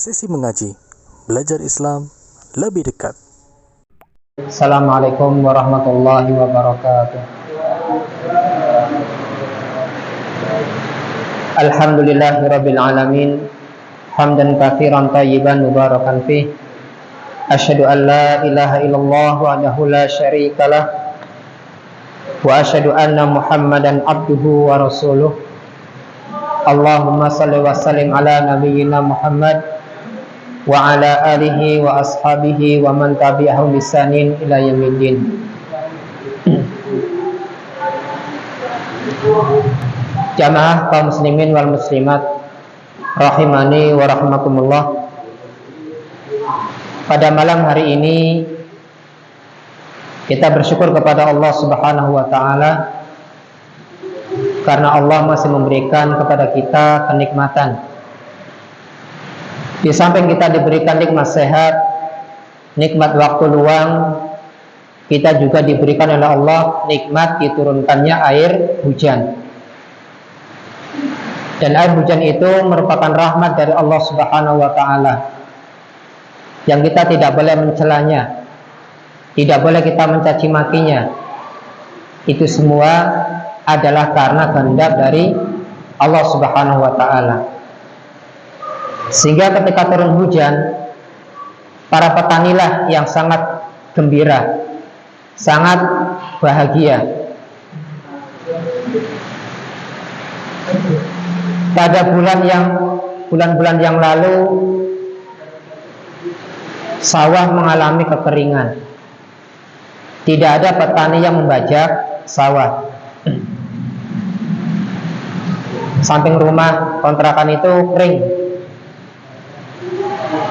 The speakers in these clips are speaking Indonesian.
Sesi mengaji, belajar Islam lebih dekat. Assalamualaikum warahmatullahi wabarakatuh. Alhamdulillahirabbil alamin. Hamdan katsiran thayyiban mubarakan fih. Asyhadu an la ilaha illallah wahdahu la syarikalah wa asyhadu anna Muhammadan abduhu wa rasuluh. Allahumma shalli wa sallim ala nabiyyina Muhammad wa ala alihi wa ashabihi wa man tabi'ahum bisanin ila yaumiddin. Jamaah kaum muslimin wal muslimat rahimani wa rahmakumullah. Pada malam hari ini kita bersyukur kepada Allah Subhanahu wa taala karena Allah masih memberikan kepada kita kenikmatan. Di samping kita diberikan nikmat sehat, nikmat waktu luang, kita juga diberikan oleh Allah nikmat diturunkannya air hujan. Dan air hujan itu merupakan rahmat dari Allah Subhanahu wa taala, yang kita tidak boleh mencelanya, tidak boleh kita mencaci makinya. Itu semua adalah karena kehendak dari Allah Subhanahu wa taala. Sehingga ketika turun hujan, para petanilah yang sangat gembira, sangat bahagia. Pada bulan-bulan yang lalu, sawah mengalami kekeringan. Tidak ada petani yang membajak sawah. Samping rumah kontrakan itu kering.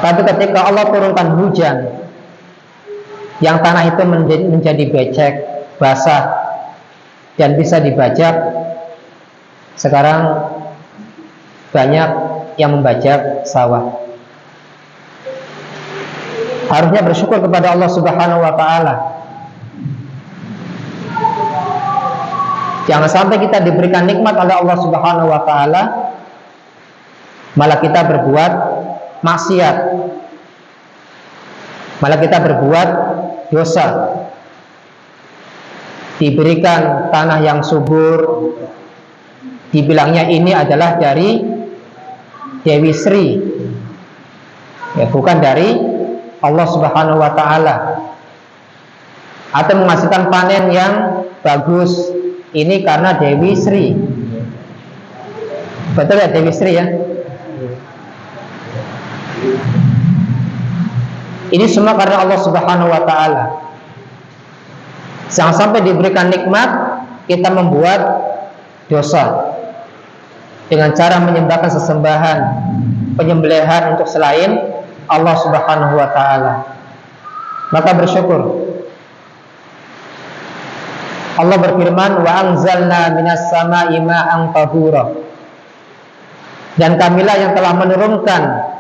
Tapi ketika Allah turunkan hujan, yang tanah itu menjadi becek, basah, dan bisa dibajak, sekarang banyak yang membajak sawah. Harusnya bersyukur kepada Allah Subhanahu wa taala. Jangan sampai kita diberikan nikmat oleh Allah Subhanahu wa taala malah kita berbuat maksiat, malah kita berbuat dosa. Diberikan tanah yang subur, dibilangnya ini adalah dari Dewi Sri, ya, bukan dari Allah Subhanahu wa taala. Atau menghasilkan panen yang bagus, ini karena Dewi Sri. Betul ya, Dewi Sri ya? Ini semua karena Allah Subhanahu wa taala. Jangan sampai diberikan nikmat kita membuat dosa dengan cara menyembahkan sesembahan, penyembelihan untuk selain Allah Subhanahu wa taala. Maka bersyukur. Allah berfirman, wa anzalna minas sama'i ma'an tahura. Dan kamilah yang telah menurunkan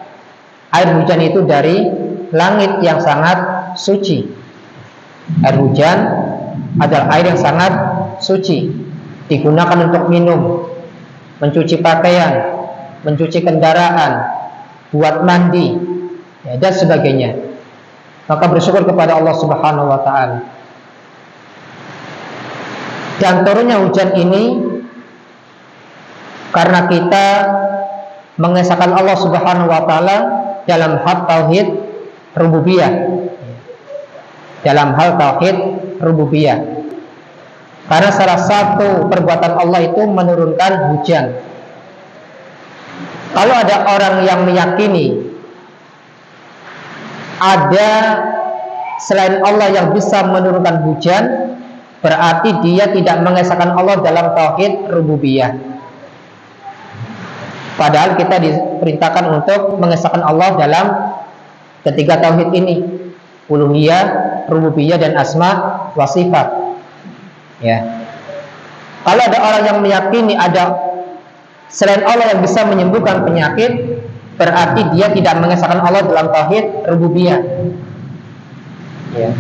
air hujan itu dari langit yang sangat suci. Air hujan adalah air yang sangat suci, digunakan untuk minum, mencuci pakaian, mencuci kendaraan, buat mandi, ya, dan sebagainya. Maka bersyukur kepada Allah Subhanahu wa taala. Dan turunnya hujan ini karena kita mengesahkan Allah Subhanahu wa taala dalam hal tauhid rububiyah. Dalam hal tauhid rububiyah. Karena salah satu perbuatan Allah itu menurunkan hujan. Kalau ada orang yang meyakini ada selain Allah yang bisa menurunkan hujan, berarti dia tidak mengesahkan Allah dalam tauhid rububiyah. Padahal kita diperintahkan untuk mengesahkan Allah dalam ketiga tauhid ini, uluhiyah, rububiyah, dan asma wa sifat. Ya. Kalau ada orang yang meyakini ada selain Allah yang bisa menyembuhkan penyakit, berarti dia tidak mengesahkan Allah dalam tauhid rububiyah. Ya.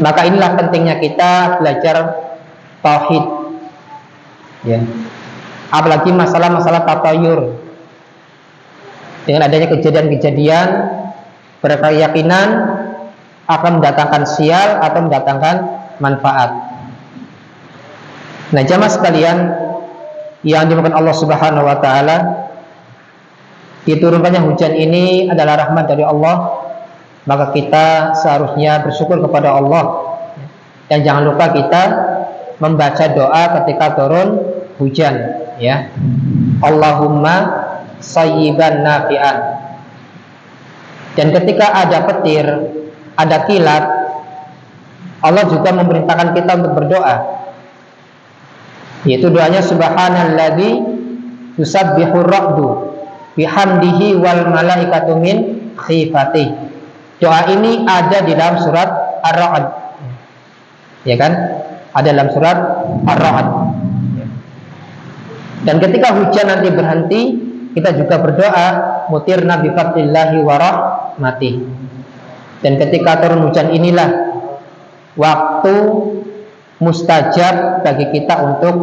Maka inilah pentingnya kita belajar tauhid. Ya. Apalagi masalah-masalah tatayur. Dengan adanya kejadian-kejadian, berkeyakinan akan mendatangkan sial atau mendatangkan manfaat. Nah, jamaah sekalian yang dimakan Allah Subhanahu wa taala, diturunkannya hujan ini adalah rahmat dari Allah, maka kita seharusnya bersyukur kepada Allah. Dan jangan lupa kita membaca doa ketika turun hujan, ya. Allahumma sayyiban nafi'an. Dan ketika ada petir, ada kilat, Allah juga memerintahkan kita untuk berdoa, yaitu doanya subhanalladzi yusabbihu ra'du bihamdihi wal malaikatu min khifatih. Doa ini ada di dalam surat Ar-Ra'd, ya kan? Ada dalam surat Ar-Ra'd. Dan ketika hujan nanti berhenti, kita juga berdoa mutirna bi fadlillahi wa rahmatih. Dan ketika turun hujan inilah waktu mustajab bagi kita untuk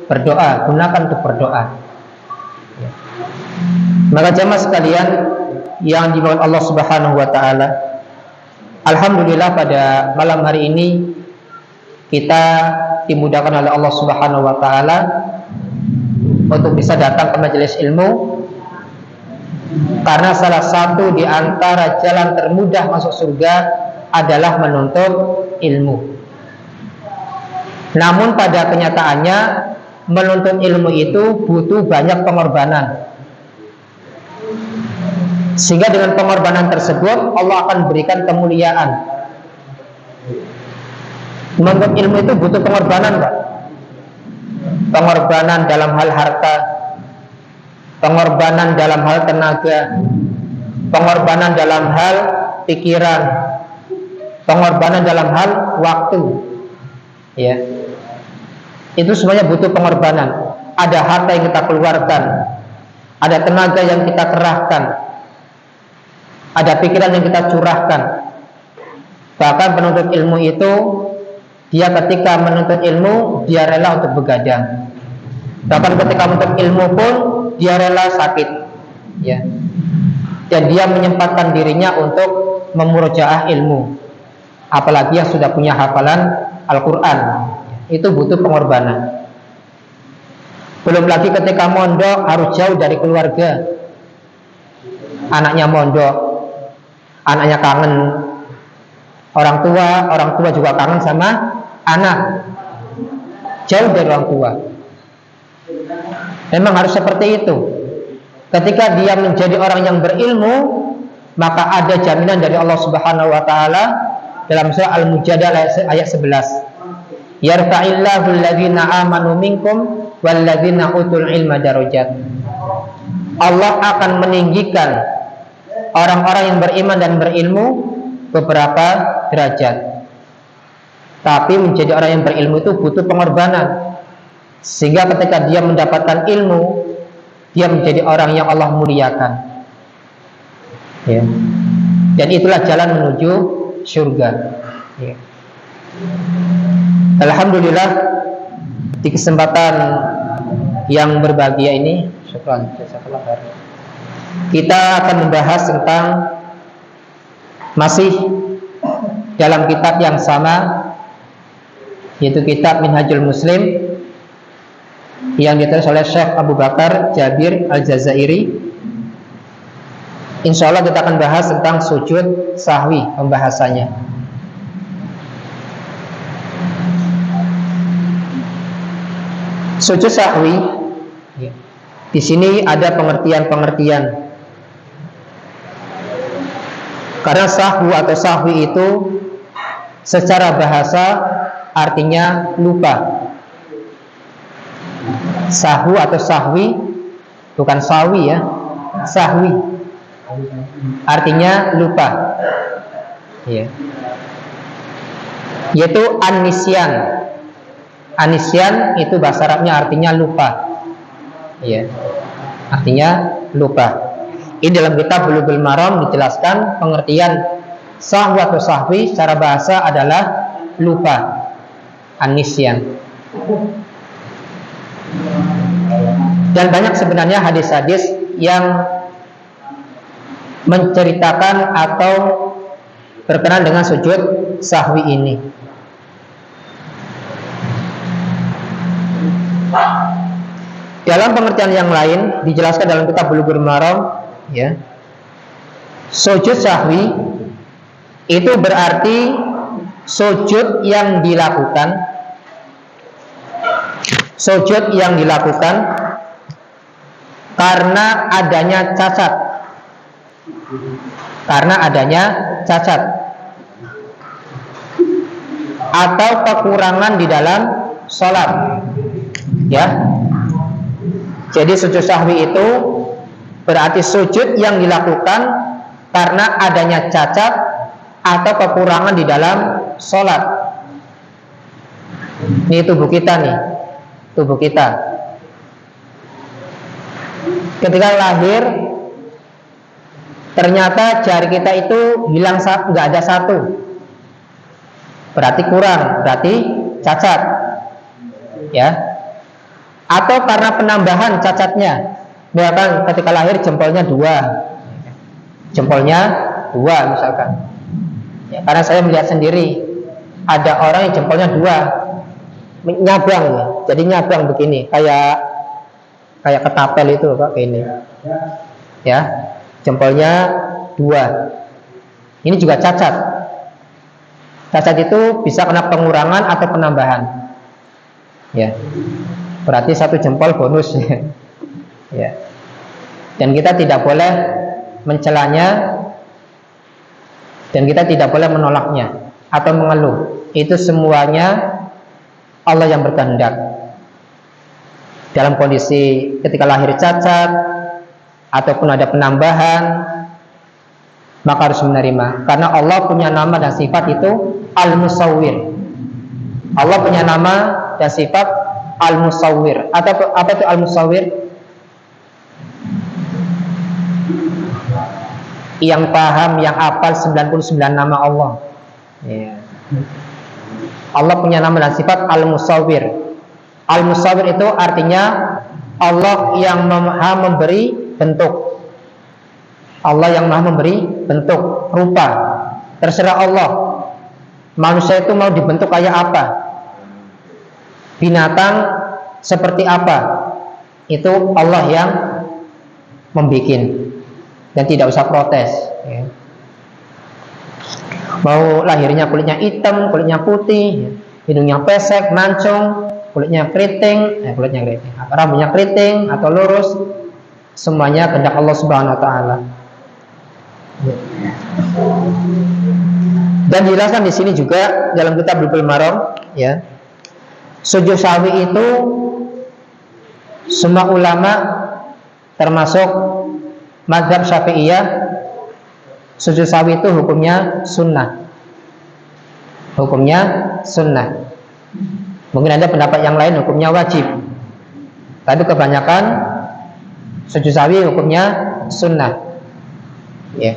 berdoa, gunakan untuk berdoa. Maka jamaah sekalian yang dimuliakan Allah Subhanahu wa taala, alhamdulillah pada malam hari ini kita dimudahkan oleh Allah Subhanahu wa taala untuk bisa datang ke majelis ilmu, karena salah satu di antara jalan termudah masuk surga adalah menuntut ilmu. Namun pada kenyataannya menuntut ilmu itu butuh banyak pengorbanan, sehingga dengan pengorbanan tersebut Allah akan berikan kemuliaan. Menuntut ilmu itu butuh pengorbanan, Pak. Pengorbanan dalam hal harta, pengorbanan dalam hal tenaga, pengorbanan dalam hal pikiran, pengorbanan dalam hal waktu, ya. Itu semuanya butuh pengorbanan. Ada harta yang kita keluarkan, ada tenaga yang kita kerahkan, ada pikiran yang kita curahkan. Bahkan penuntut ilmu itu, dia ketika menuntut ilmu, dia rela untuk begadang. Bahkan ketika menuntut ilmu pun dia rela sakit, ya. Dan dia menyempatkan dirinya untuk memurojaah ilmu. Apalagi yang sudah punya hafalan Al-Quran, itu butuh pengorbanan. Belum lagi ketika mondok harus jauh dari keluarga. Anaknya mondok, anaknya kangen orang tua juga kangen sama anak, jauh dari orang tua. Memang harus seperti itu. Ketika dia menjadi orang yang berilmu, maka ada jaminan dari Allah Subhanahu wa taala dalam surah Al-Mujadalah ayat 11. Yarfa'illahu alladhina amanu minkum walladzina utul ilma darajat. Allah akan meninggikan orang-orang yang beriman dan berilmu beberapa derajat. Tapi menjadi orang yang berilmu itu butuh pengorbanan, sehingga ketika dia mendapatkan ilmu, dia menjadi orang yang Allah muliakan, ya. Dan itulah jalan menuju surga, ya. Alhamdulillah, di kesempatan yang berbahagia ini, kita akan membahas tentang masih dalam kitab yang sama, yaitu kitab Minhajul Muslim yang ditulis oleh Syekh Abu Bakar Jabir Al-Jazairi. Insya Allah kita akan bahas tentang sujud sahwi pembahasannya. Sujud sahwi, di sini ada pengertian-pengertian. Karena sahwu atau sahwi itu secara bahasa artinya lupa. Sahwu atau sahwi, bukan sawi, ya, sahwi artinya lupa, ya. Yaitu an-nisyan. An-nisyan itu bahasa Arabnya artinya lupa, ya, artinya lupa. Ini dalam kitab Bulughul Maram dijelaskan pengertian sahwu atau sahwi secara bahasa adalah lupa, an-nisyan. Dan banyak sebenarnya hadis-hadis yang menceritakan atau berkenaan dengan sujud sahwi ini. Dalam pengertian yang lain dijelaskan dalam kitab Bulughul Maram, ya. Sujud sahwi itu berarti sujud yang dilakukan karena adanya cacat. Atau kekurangan di dalam sholat, ya. Jadi sujud sahwi itu berarti sujud yang dilakukan karena adanya cacat atau kekurangan di dalam sholat. Ini tubuh kita nih, tubuh kita. Ketika lahir, ternyata jari kita itu hilang, nggak ada satu. Berarti kurang, berarti cacat, ya. Atau karena penambahan cacatnya, misalkan ketika lahir jempolnya dua misalkan, ya, karena saya melihat sendiri ada orang yang jempolnya 2 nyabang, ya. Jadi nyabang begini, kayak ketapel itu Pak, ini, ya, jempolnya 2. Ini juga cacat. Cacat itu bisa kena pengurangan atau penambahan, ya. Berarti 1 jempol bonus, ya. Dan kita tidak boleh mencelanya, dan kita tidak boleh menolaknya atau mengeluh. Itu semuanya Allah yang berkehendak. Dalam kondisi ketika lahir cacat ataupun ada penambahan, maka harus menerima, karena Allah punya nama dan sifat itu Al-Musawwir. Allah punya nama dan sifat Al-Musawwir. Atau apa itu Al-Musawwir? Yang paham, yang hafal 99 nama Allah, ya. Allah punya nama dan sifat Al-Musawwir. Al-Musawwir itu artinya Allah yang maha memberi bentuk. Allah yang maha memberi bentuk, rupa. Terserah Allah. Manusia itu mau dibentuk kayak apa, binatang seperti apa, itu Allah yang membikin, dan tidak usah protes, ya. Mau lahirnya kulitnya hitam, kulitnya putih, hidungnya pesek, mancung, kulitnya keriting, rambutnya keriting atau lurus, semuanya kehendak Allah Subhanahu wa taala. Dan dijelaskan di sini juga dalam kitab Bulughul Maram, ya. Sujud sahwi itu semua ulama termasuk mazhab Syafi'iyah, sujud sahwi itu hukumnya sunnah. Mungkin ada pendapat yang lain hukumnya wajib, tapi kebanyakan sujud sahwi hukumnya sunnah, ya.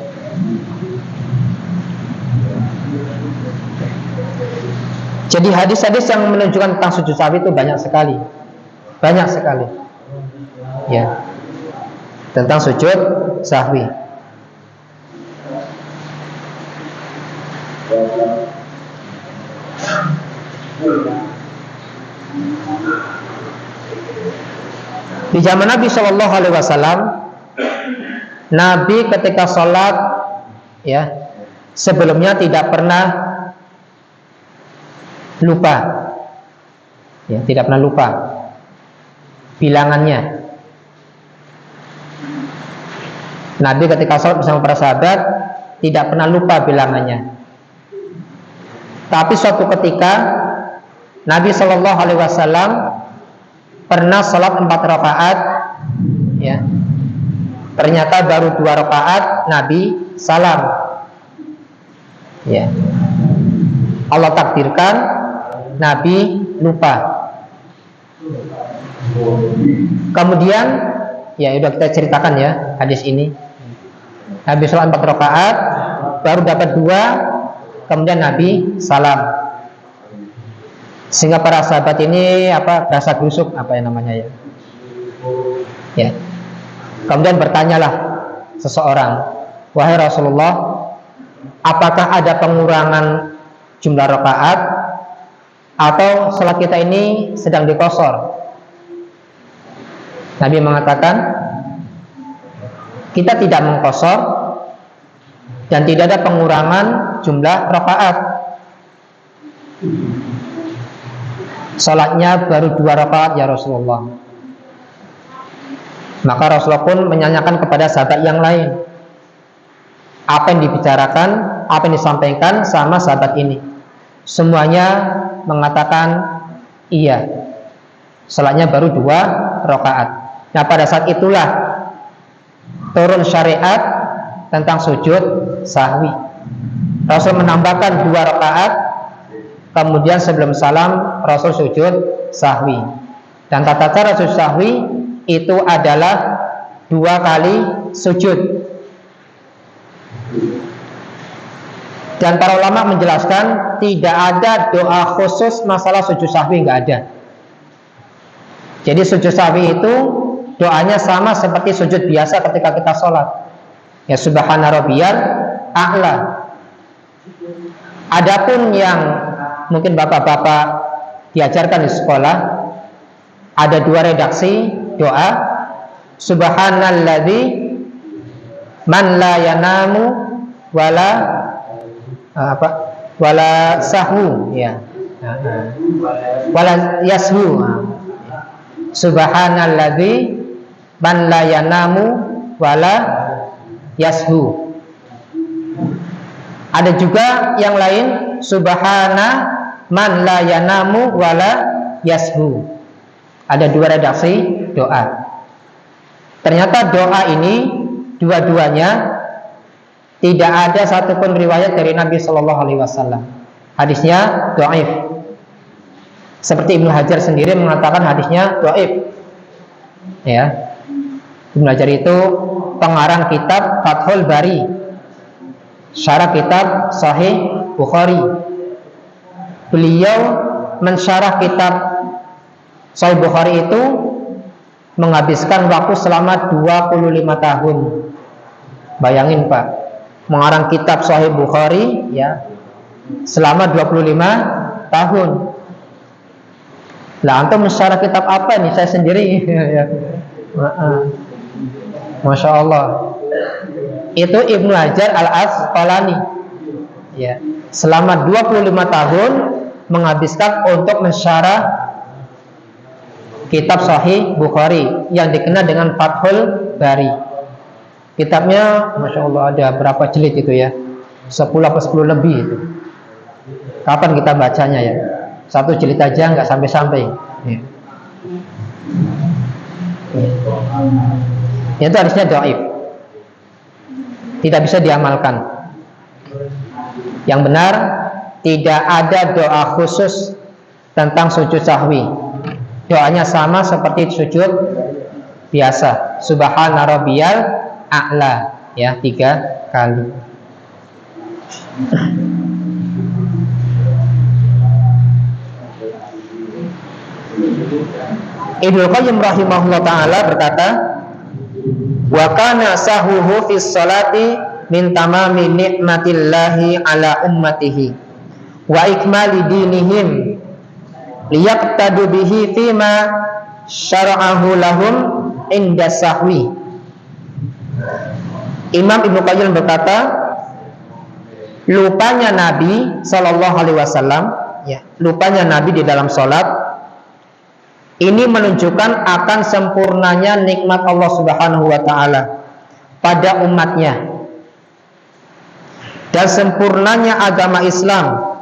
Jadi hadis-hadis yang menunjukkan tentang sujud sahwi itu banyak sekali, ya, tentang sujud sahwi. Di zaman Nabi Shallallahu Alaihi Wasallam, Nabi ketika sholat, ya, sebelumnya tidak pernah lupa, ya, tidak pernah lupa bilangannya. Nabi ketika sholat bersama para sahabat tidak pernah lupa bilangannya. Tapi suatu ketika Nabi Shallallahu Alaihi Wasallam pernah sholat 4 rakaat, ya. Ternyata baru 2 rakaat Nabi salam, ya. Allah takdirkan Nabi lupa. Kemudian, ya, sudah kita ceritakan, ya, hadis ini. Nabi sholat 4 rakaat, baru dapat 2, kemudian Nabi salam. Sehingga para sahabat ini rasa busuk, ya. Ya. Kemudian bertanyalah seseorang, wahai Rasulullah, apakah ada pengurangan jumlah rakaat atau salat kita ini sedang dikosor? Nabi mengatakan, kita tidak mengkosor dan tidak ada pengurangan jumlah rakaat. Salatnya baru 2 rakaat ya Rasulullah. Maka Rasulullah pun menanyakan kepada sahabat yang lain, apa yang dibicarakan, apa yang disampaikan sama sahabat ini. Semuanya mengatakan iya, salatnya baru 2 rakaat. Nah, pada saat itulah turun syariat tentang sujud sahwi. Rasul menambahkan 2 rakaat, kemudian sebelum salam Rasul sujud sahwi. Dan tata cara sujud sahwi itu adalah 2 kali sujud. Dan para ulama menjelaskan tidak ada doa khusus masalah sujud sahwi, nggak ada. Jadi sujud sahwi itu doanya sama seperti sujud biasa ketika kita sholat. Ya, subhana rabbiyal a'la. Adapun yang mungkin bapak-bapak diajarkan di sekolah, ada 2 redaksi doa. Subhanalladzi man la yanamu wala wala sahwu, ya. Wala yashu. Subhanalladzi man la yanamu wala yashu. Ada juga yang lain, subhana man la yanamu wala yashu. Ada 2 redaksi doa. Ternyata doa ini dua-duanya tidak ada satupun riwayat dari Nabi Shallallahu Alaihi Wasallam. Hadisnya dhaif. Seperti Ibnu Hajar sendiri mengatakan hadisnya dhaif. Ya, Ibnu Hajar itu pengarang kitab Fathul Bari, syarah kitab Sahih Bukhari. Beliau mensyarah kitab Sahih Bukhari itu menghabiskan waktu selama 25 tahun. Bayangin Pak, mengarang kitab Sahih Bukhari ya selama 25 tahun. Lah antum mensyarah kitab apa nih? Saya sendiri ya. Masya Allah. Itu Ibnu Hajar Al-Asqalani ya, selama 25 tahun menghabiskan untuk mensyarah kitab Sahih Bukhari yang dikenal dengan Fathul Bari. Kitabnya Masya Allah ada berapa jilid itu ya, 10 atau 10 lebih itu. Kapan kita bacanya ya? 1 jilid aja nggak sampai-sampai ya. Itu harusnya dhaif, tidak bisa diamalkan. Yang benar, tidak ada doa khusus tentang sujud sahwi. Doanya sama seperti sujud biasa, subhana rabbiyal a'la ya, 3 kali. Ibnu Qayyim rahimahullah taala berkata, wa kana sahuhu fis salati min tamami nikmatillahi ala ummatihi wa ikmali dinihim liyaqtadu bihi fima syara'ahu lahum inda sahwi. Imam Ibnu Qayyim berkata, lupanya Nabi Shallallahu Alaihi Wasallam, ya, lupanya Nabi di dalam sholat ini menunjukkan akan sempurnanya nikmat Allah Subhanahu Wa Taala pada umatnya dan sempurnanya agama Islam,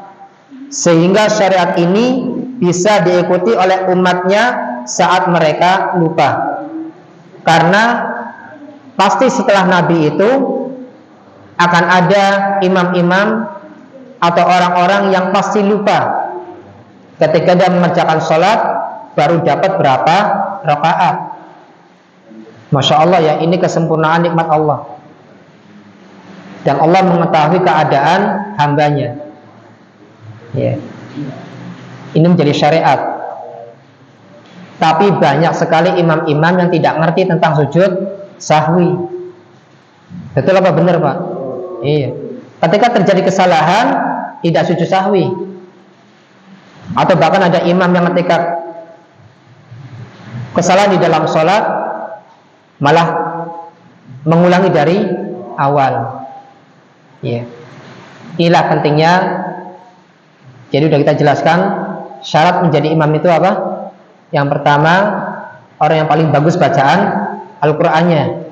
sehingga syariat ini bisa diikuti oleh umatnya saat mereka lupa. Karena pasti setelah Nabi itu akan ada imam-imam atau orang-orang yang pasti lupa ketika dia mengerjakan sholat baru dapat berapa rakaat. Masya Allah ya, ini kesempurnaan nikmat Allah. Dan Allah mengetahui keadaan hambanya ya. Ini menjadi syariat. Tapi banyak sekali imam-imam yang tidak ngerti tentang sujud sahwi. Betul apa benar, Pak? Iya. Ketika terjadi kesalahan tidak sujud sahwi. Atau bahkan ada imam yang ketika kesalahan di dalam sholat malah mengulangi dari awal. Iya. Inilah pentingnya. Jadi sudah kita jelaskan syarat menjadi imam itu apa? Yang pertama, orang yang paling bagus bacaan Al-Qur'annya,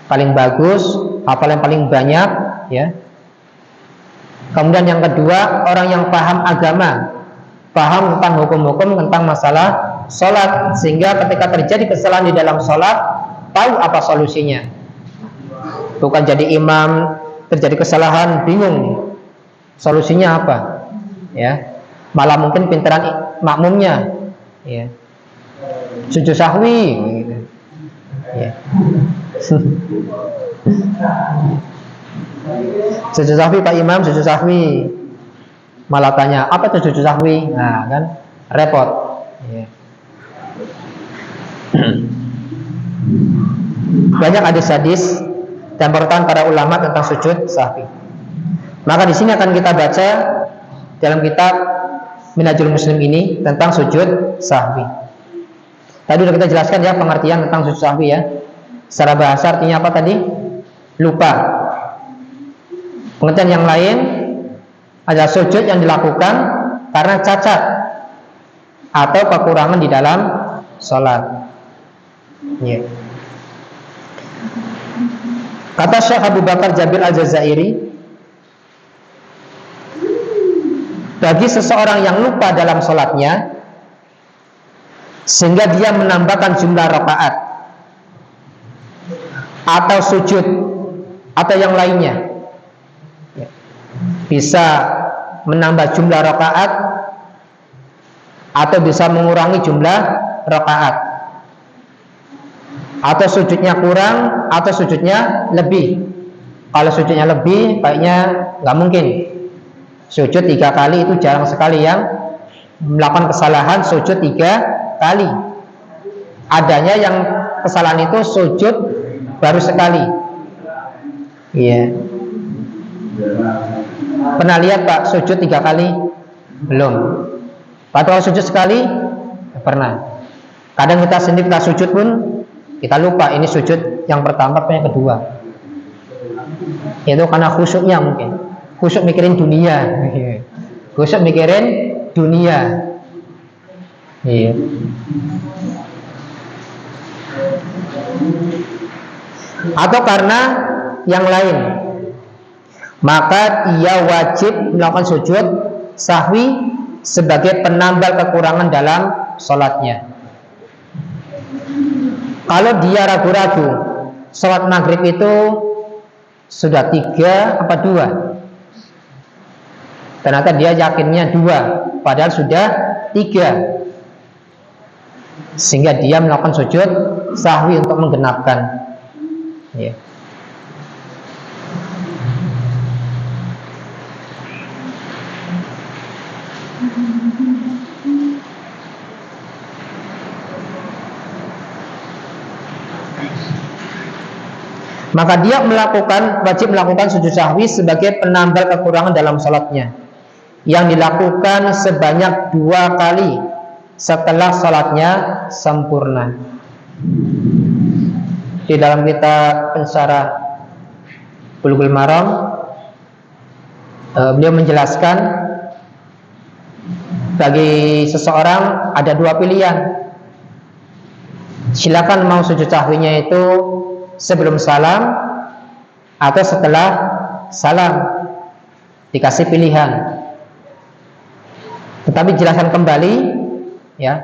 paling bagus, hafal yang paling banyak, ya. Kemudian yang kedua, orang yang paham agama, paham tentang hukum-hukum tentang masalah sholat, sehingga ketika terjadi kesalahan di dalam sholat tahu apa solusinya. Bukan jadi imam, terjadi kesalahan bingung solusinya apa, ya. Malah mungkin pinteran makmumnya, ya. Sujud sahwi, gitu. Ya. Sujud sahwi Pak Imam, sujud sahwi. Malah tanya, apa itu sujud sahwi? Nah, kan repot, ya. Banyak hadis-hadis dan perkataan para ulama tentang sujud sahwi. Maka di sini akan kita baca dalam kitab Minhajul Muslim ini tentang sujud sahwi. Tadi sudah kita jelaskan ya pengertian tentang sujud sahwi ya. Secara bahasa artinya apa tadi? Lupa. Pengertian yang lain adalah sujud yang dilakukan karena cacat atau kekurangan di dalam sholat. Ya. Kata Syekh Abu Bakar Jabir Al-Jazairi, bagi seseorang yang lupa dalam sholatnya sehingga dia menambahkan jumlah rakaat atau sujud atau yang lainnya, bisa menambah jumlah rakaat atau bisa mengurangi jumlah rakaat, atau sujudnya kurang atau sujudnya lebih. Kalau sujudnya lebih, kayaknya nggak mungkin. Sujud 3 kali itu jarang sekali yang melakukan kesalahan sujud 3 kali. Adanya yang kesalahan itu sujud baru sekali. Iya. Pernah lihat Pak sujud 3 kali? Belum. Atau kalau sujud sekali? Pernah. Kadang kita sendiri kita sujud pun kita lupa ini sujud yang pertama atau yang kedua. Itu karena khusyuknya mungkin. Khusyuk mikirin dunia. Khusyuk mikirin dunia. Iya. Atau karena yang lain, maka ia wajib melakukan sujud sahwi sebagai penambal kekurangan dalam sholatnya. Kalau dia ragu-ragu, sholat maghrib itu sudah 3 apa 2, ternyata dia yakinnya 2, padahal sudah 3, sehingga dia melakukan sujud sahwi untuk menggenapkan. Ya. Maka dia wajib melakukan sujud sahwi sebagai penambal kekurangan dalam sholatnya, yang dilakukan sebanyak 2 kali setelah sholatnya sempurna. Di dalam kitab Pensyarah Bulughul Maram, beliau menjelaskan bagi seseorang ada 2 pilihan. Silakan mau sujud sahwinya itu sebelum salam atau setelah salam, dikasih pilihan. Tetapi jelaskan kembali ya,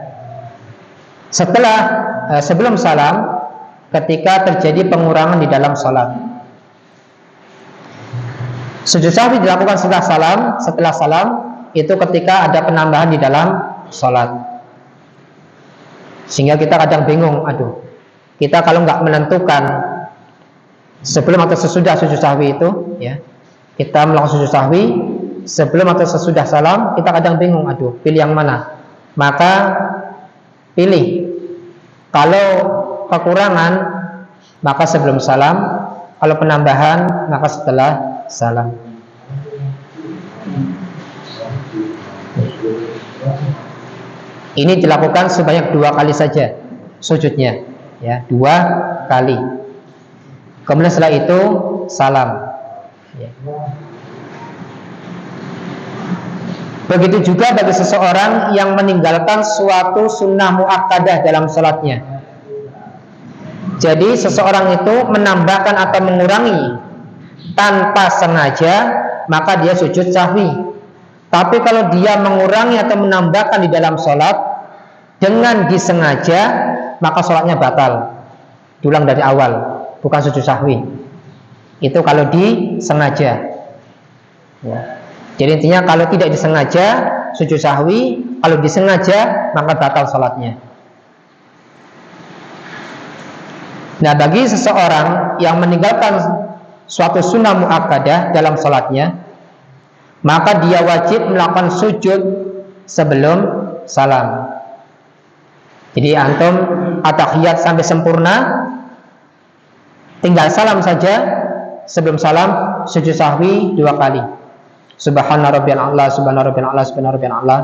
sebelum salam ketika terjadi pengurangan di dalam sholat. Sujud sahwi dilakukan setelah salam itu ketika ada penambahan di dalam sholat, sehingga kita kadang bingung, aduh, kita kalau nggak menentukan sebelum atau sesudah sujud sahwi itu, ya, kita melakukan sujud sahwi sebelum atau sesudah salam, kita kadang bingung, aduh, pilih yang mana? Maka pilih, kalau kekurangan maka sebelum salam, Kalau penambahan maka setelah salam. Ini dilakukan sebanyak 2 kali saja sujudnya, ya, 2 kali. Kemudian setelah itu salam. Ya. Begitu juga bagi seseorang yang meninggalkan suatu sunnah muakkadah dalam sholatnya. Jadi seseorang itu menambahkan atau mengurangi tanpa sengaja, maka dia sujud sahwi. Tapi kalau dia mengurangi atau menambahkan di dalam sholat dengan disengaja, maka sholatnya batal. Diulang dari awal, bukan sujud sahwi. Itu kalau disengaja. Ya. Jadi intinya kalau tidak disengaja sujud sahwi, kalau disengaja maka batal sholatnya. Nah, bagi seseorang yang meninggalkan suatu sunnah muakkadah dalam sholatnya, maka dia wajib melakukan sujud sebelum salam. Jadi antum at-tahiyat sampai sempurna, tinggal salam saja. Sebelum salam sujud sahwi 2 kali. Subhana rabbiyal a'la, subhana rabbiyal a'la, subhana rabbiyal a'la,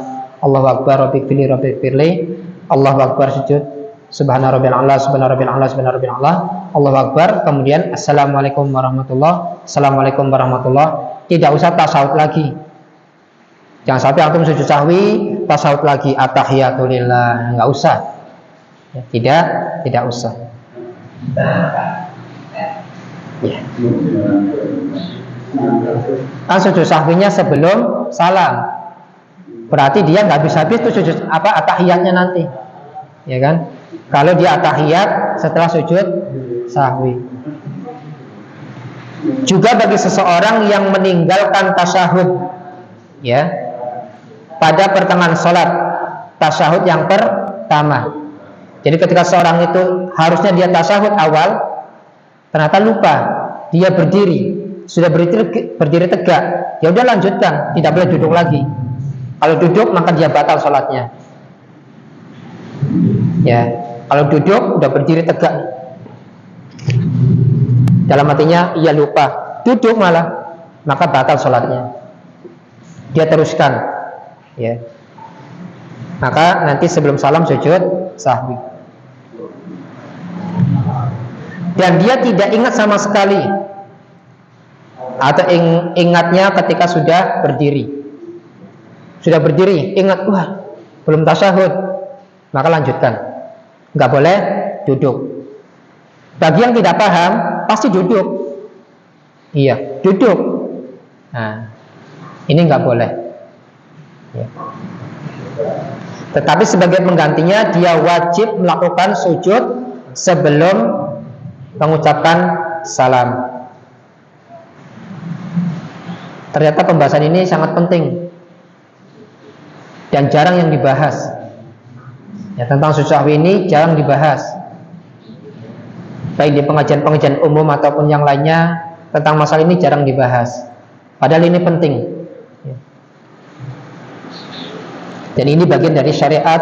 Allahu akbar, rabbighfirli, rabbighfirli, Allahu akbar, sujud subhana rabbiyal a'la, subhana rabbiyal a'la, subhana rabbiyal a'la, Allahu akbar. Kemudian assalamualaikum warahmatullah, assalamualaikum warahmatullah. Tidak usah tasawuf lagi. Jangan sampai antum sujud sahwi tasawuf lagi, at-tahiyatulillah, enggak usah. Ya, tidak usah. Ya. Kan sujud sahwinya sebelum salam, berarti dia nggak habis-habis tuh sujud at-tahiyatnya nanti, ya kan? Kalau dia at-tahiyat setelah sujud sahwi. Juga bagi seseorang yang meninggalkan tasyahud, ya, pada pertengahan sholat, tasyahud yang pertama. Jadi ketika seorang itu harusnya dia tasyahud awal, ternyata lupa, dia berdiri. Sudah berdiri tegak, ya udah lanjutkan, tidak boleh duduk lagi. Kalau duduk maka dia batal sholatnya. Ya, kalau duduk udah berdiri tegak, dalam artinya ia lupa, duduk malah, maka batal sholatnya. Dia teruskan, ya. Maka nanti sebelum salam sujud sahwi. Dan dia tidak ingat sama sekali, atau ingatnya ketika sudah berdiri. Sudah berdiri, ingat, wah, belum tasyahud, maka lanjutkan. Nggak boleh duduk. Bagi yang tidak paham, pasti duduk. Iya, duduk. Nah, ini nggak boleh. Ya. Tetapi sebagai penggantinya, dia wajib melakukan sujud sebelum mengucapkan salam. Ternyata pembahasan ini sangat penting dan jarang yang dibahas. Ya, tentang sujud sahwi ini jarang dibahas, baik di pengajian-pengajian umum ataupun yang lainnya. Tentang masalah ini jarang dibahas, padahal ini penting. Ya. Dan ini bagian dari syariat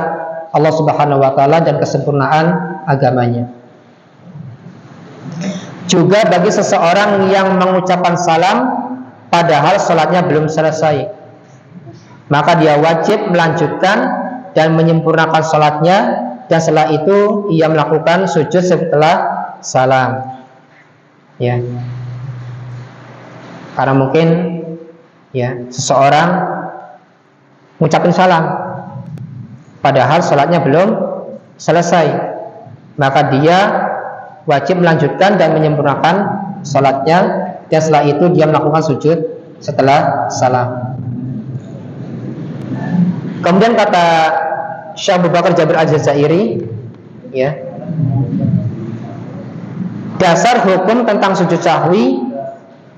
Allah Subhanahu wa Ta'ala dan kesempurnaan agamanya. Juga bagi seseorang yang mengucapkan salam padahal sholatnya belum selesai, maka dia wajib melanjutkan dan menyempurnakan sholatnya, dan setelah itu ia melakukan sujud setelah salam. Ya, karena mungkin ya seseorang mengucapkan salam padahal sholatnya belum selesai, maka dia wajib melanjutkan dan menyempurnakan sholatnya, dan setelah itu dia melakukan sujud setelah salam. Kemudian kata Syekh Abu Bakar Jabir Al-Jazairi, ya, dasar hukum tentang sujud sahwi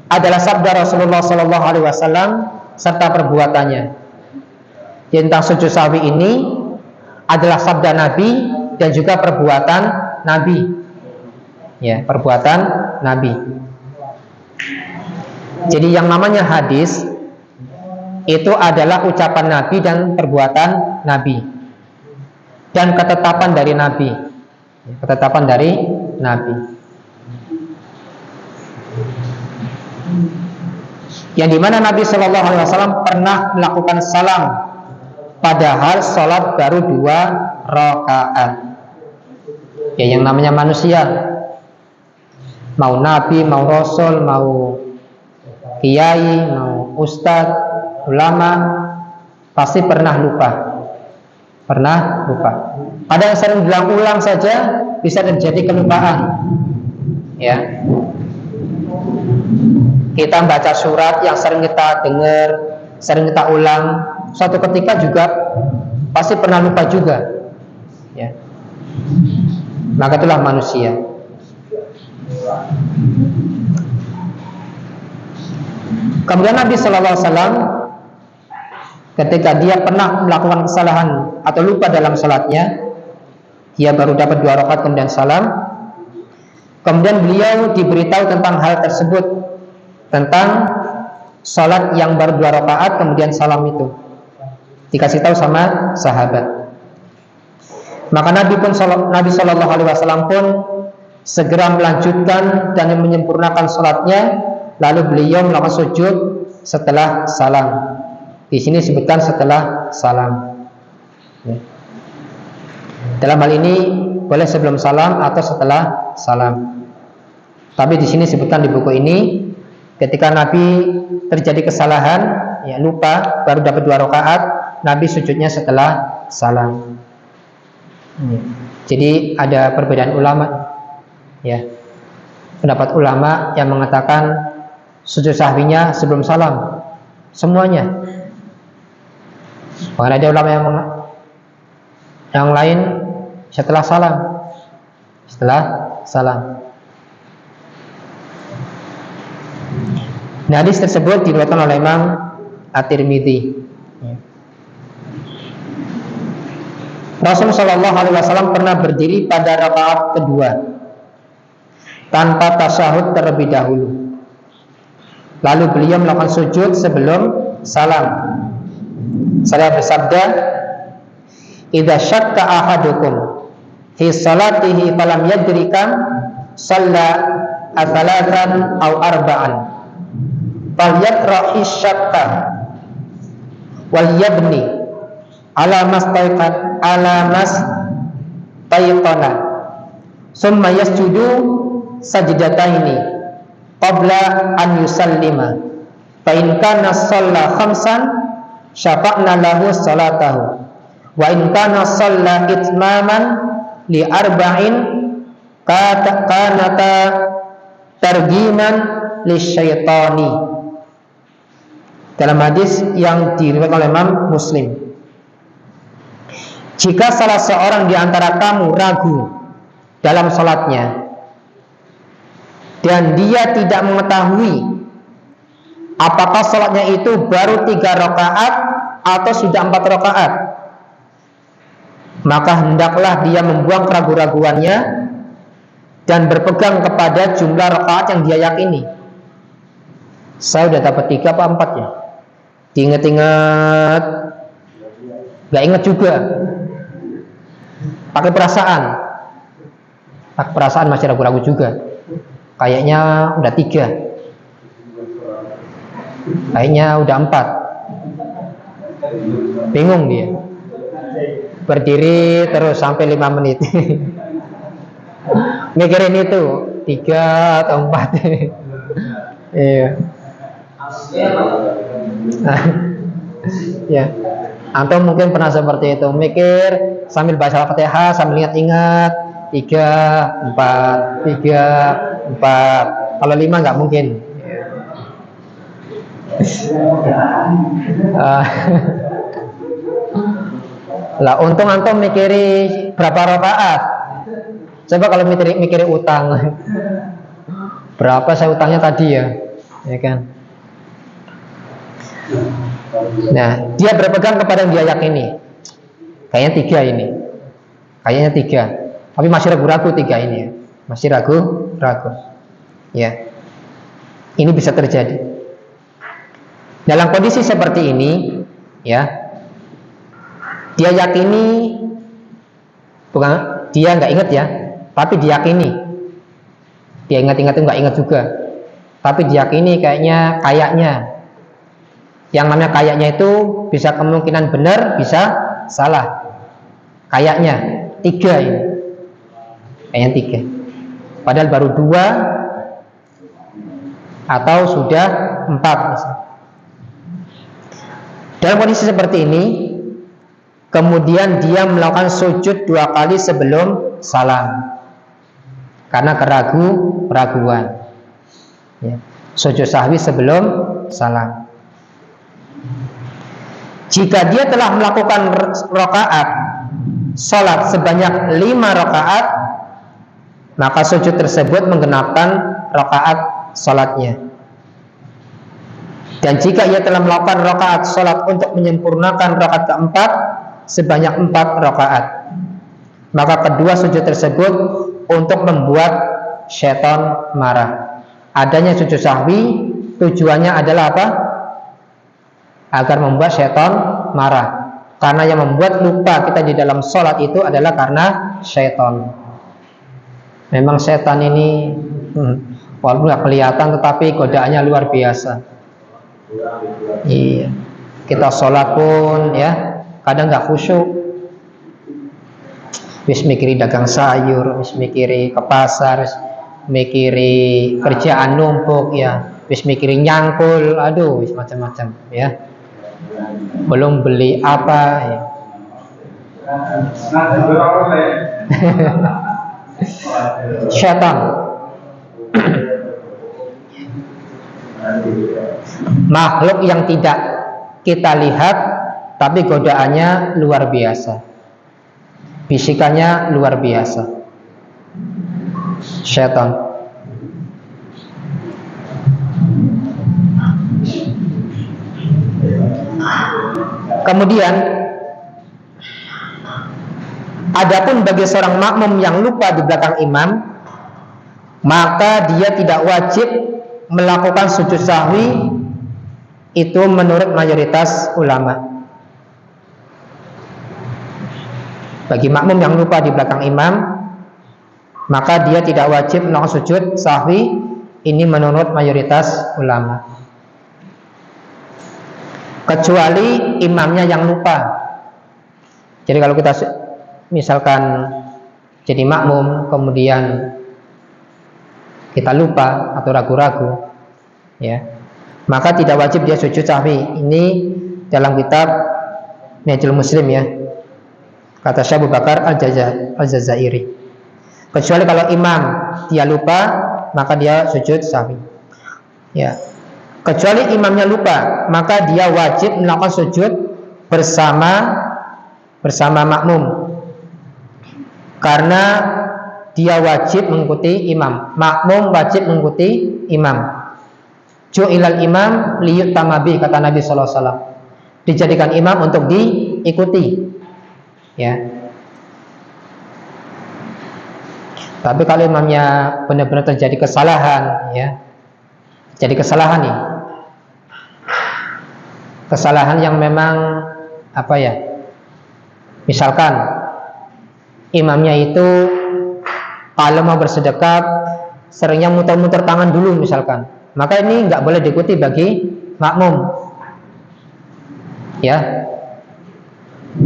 adalah sabda Rasulullah SAW serta perbuatannya. Tentang sujud sahwi ini adalah sabda Nabi dan juga perbuatan Nabi. Ya, perbuatan Nabi. Jadi yang namanya hadis itu adalah ucapan Nabi dan perbuatan Nabi dan ketetapan dari Nabi. Ketetapan dari Nabi. yang dimana Nabi Shallallahu Alaihi Wasallam pernah melakukan salam padahal sholat baru 2 rakaat. Ya, yang namanya manusia, mau nabi, mau rasul, mau kiai, mau ustadz, ulama, pasti pernah lupa. Padahal sering diulang saja bisa terjadi kelupaan. Ya, kita baca surat yang sering kita dengar, sering kita ulang, suatu ketika juga pasti pernah lupa juga. Ya, maka itulah manusia. Kemudian Nabi Sallallahu Alaihi Wasallam ketika dia pernah melakukan kesalahan atau lupa dalam salatnya, dia baru dapat 2 rakaat kemudian salam. Kemudian beliau diberitahu tentang hal tersebut, tentang salat yang baru 2 rakaat kemudian salam itu, dikasih tahu sama sahabat. Maka Nabi Sallallahu Alaihi Wasallam pun segera melanjutkan dan menyempurnakan salatnya. Lalu beliau melakukan sujud setelah salam. Di sini disebutkan setelah salam. Ya. Dalam hal ini boleh sebelum salam atau setelah salam. Tapi di sini disebutkan di buku ini, ketika Nabi terjadi kesalahan, ya lupa, baru dapat 2 rakaat, Nabi sujudnya setelah salam. Ya. Jadi ada perbedaan ulama. Ya. Pendapat ulama yang mengatakan sujud sahwinya sebelum salam semuanya. Bahkan ada ulama yang lain setelah salam. Nah, hadis tersebut diriwayatkan oleh Imam At-Tirmidzi. Rasulullah Shallallahu Alaihi Wasallam pernah berdiri pada rakaat kedua tanpa tasyahud terlebih dahulu. Lalu beliau melakukan sujud sebelum salam. Saya bersabda, "Idza syakka ahadukum fi salatihi falam yadri kam shalla atsalatan aw arba'an falyatrahi syakka wal yabni ala mastayqana summa yasjudu sajdataini qabla an yusallima fa in kana shalla khamsan syafa'na lahu salatahu wa in kana shalla itmaman li arba'in kanata targiman lisyaitani. Dalam hadis yang diriwayatkan oleh Imam Muslim, jika salah seorang di antara kamu ragu dalam salatnya dan dia tidak mengetahui apakah salatnya itu baru 3 rakaat atau sudah 4 rakaat, maka hendaklah dia membuang keraguan-raguannya dan berpegang kepada jumlah rakaat yang dia yakini. Saya udah dapat 3 apa 4 ya? Diingat-ingat, gak ingat juga. Pakai perasaan masih ragu-ragu juga. Kayaknya udah 3, kayaknya udah 4. Bingung dia. Berdiri terus sampai 5 menit. Mikirin itu 3 atau 4. Iya. Ya. Atau mungkin pernah seperti itu, mikir sambil baca Al-Fatihah sambil ingat-ingat 3, 4, 3, 4. Kalau 5 nggak mungkin. Lah untung antum mikiri berapa rakaat. Coba kalau mikiri utang. Berapa saya utangnya tadi ya kan? Nah, dia berpegang kepada yang dia yakini. Kayaknya 3 ini. Kayaknya 3. Tapi masih ragu-ragu 3 ini ya. Masih ragu-ragu. Ya. Ini bisa terjadi. Dalam kondisi seperti ini, ya, dia yakini, bukan dia nggak ingat ya, tapi diyakini. Dia ingat-ingat itu nggak ingat juga, tapi diyakini kayaknya Yang namanya kayaknya itu bisa kemungkinan benar, bisa salah. Kayaknya 3 ini. Kayaknya 3. Padahal baru 2 atau sudah 4 misalnya. Dalam kondisi seperti ini, kemudian dia melakukan sujud 2 kali sebelum salam karena keraguan. Ya. Sujud sahwi sebelum salam. Jika dia telah melakukan rakaat salat sebanyak 5 rakaat, maka sujud tersebut menggenapkan rakaat salatnya. Dan jika ia telah melakukan rakaat salat untuk menyempurnakan rakaat keempat sebanyak 4 rakaat, maka kedua sujud tersebut untuk membuat syaitan marah. Adanya sujud sahwi tujuannya adalah apa? Agar membuat syaitan marah. Karena yang membuat lupa kita di dalam sholat itu adalah karena syaitan. Memang syaitan ini walaupun nggak kelihatan tetapi godaannya luar biasa. Iya. Kita sholat pun ya kadang nggak khusyuk. Wis mikiri dagang sayur, wis mikiri ke pasar, wis mikiri kerjaan numpuk ya, wis mikiri nyangkul, aduh wis macam-macam ya. Belum beli apa ya. Syaitan. Makhluk yang tidak kita lihat tapi godaannya luar biasa. Bisikannya luar biasa. Syaitan. Kemudian adapun bagi seorang makmum yang lupa di belakang imam, maka dia tidak wajib melakukan sujud sahwi. Itu menurut mayoritas ulama. Bagi makmum yang lupa di belakang imam, maka dia tidak wajib melakukan sujud sahwi. Ini menurut mayoritas ulama. Kecuali imamnya yang lupa. Jadi kalau kita misalkan jadi makmum kemudian kita lupa atau ragu-ragu, ya, maka tidak wajib dia sujud sahwi. Ini dalam kitab Minhajul Muslim ya, kata Syekh Abu Bakar Al-Jazairi. Kecuali kalau imam dia lupa, maka dia sujud sahwi. Ya. Kecuali imamnya lupa, maka dia wajib melakukan sujud bersama makmum. Karena dia wajib mengikuti imam. Makmum wajib mengikuti imam. Ju'ilal imam liyu'tama bi, kata Nabi sallallahu alaihi wasallam. Dijadikan imam untuk diikuti. Ya. Tapi kalau imamnya benar-benar terjadi kesalahan, ya. Jadi kesalahan nih. Kesalahan yang memang apa ya? Misalkan imamnya itu kalau mau bersedekah seringnya muter-muter tangan dulu misalkan, maka ini nggak boleh diikuti bagi makmum, ya.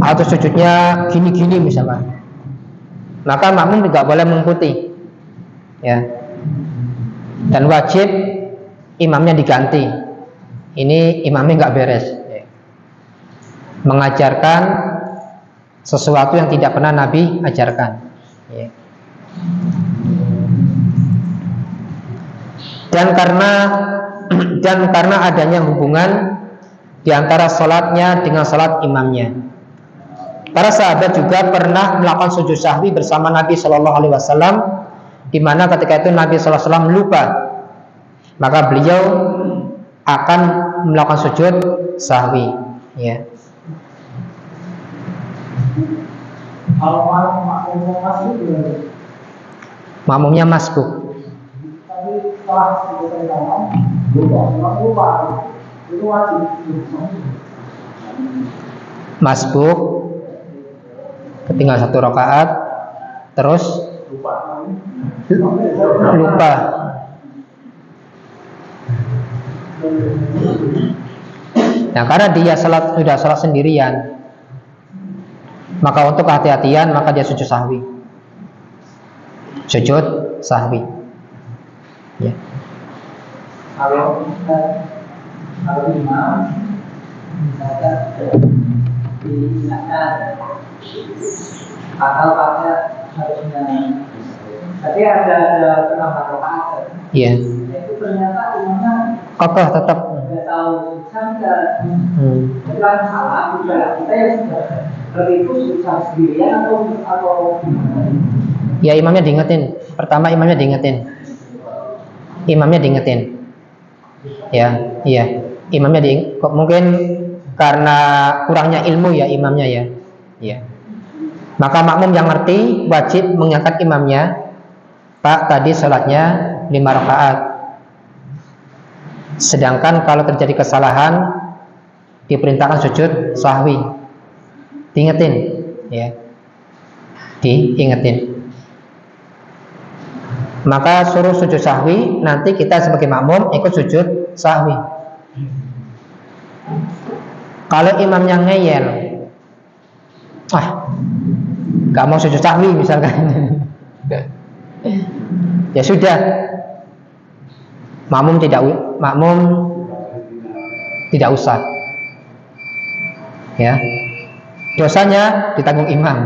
Atau sujudnya gini-gini misalkan, maka makmum tidak boleh mengikuti, ya. Dan wajib imamnya diganti. Ini imamnya nggak beres, ya. Mengajarkan sesuatu yang tidak pernah Nabi ajarkan, ya. Dan karena adanya hubungan di antara sholatnya dengan sholat imamnya. Para sahabat juga pernah melakukan sujud sahwi bersama Nabi Shallallahu Alaihi Wasallam, di mana ketika itu Nabi Shallallahu Alaihi Wasallam lupa, maka beliau akan melakukan sujud sahwi, ya. Makmumnya masbuk. Masbuk ketinggal 1 rakaat terus lupa. Nah, karena dia sudah salat sendirian, maka untuk kehati-hatian maka dia sujud sahwi. Sujud sahwi. Ya. Kalau imam misalkan diingatkan atau ada harusnya, tapi ada penambahan rakaat. Iya. Itu ternyata imamnya Kokoh tetap. nggak tahu susah itu kan salah juga. Kita yang sudah itu susah sendirian atau Ya, imamnya diingetin. Pertama imamnya diingetin. Ya, iya. Imamnya mungkin karena kurangnya ilmu ya imamnya ya. Iya. Maka makmum yang ngerti wajib mengingatkan imamnya, Pak, tadi sholatnya 5 rakaat. Sedangkan kalau terjadi kesalahan diperintahkan sujud sahwi. Diingetin, ya. Diingetin. Maka suruh sujud sahwi, nanti kita sebagai makmum ikut sujud sahwi. Kalau imamnya ngeyel, gak mau sujud sahwi misalkan, ya sudah, makmum tidak usah, ya, dosanya ditanggung imam.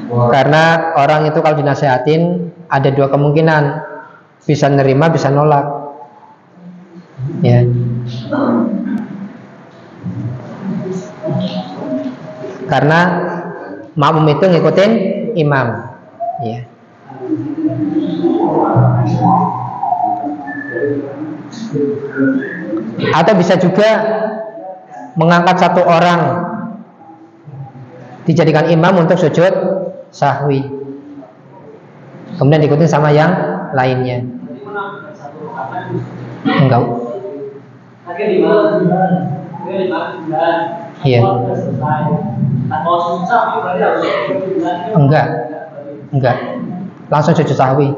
Karena orang itu kalau dinasehatin ada 2 kemungkinan, bisa nerima, bisa nolak. Ya. Karena makmum itu ngikutin imam. Ya. Atau bisa juga mengangkat satu orang dijadikan imam untuk sujud sahwi, kemudian diikutin sama yang lainnya. Enggak. Iya. Enggak. Langsung sujud sahwi.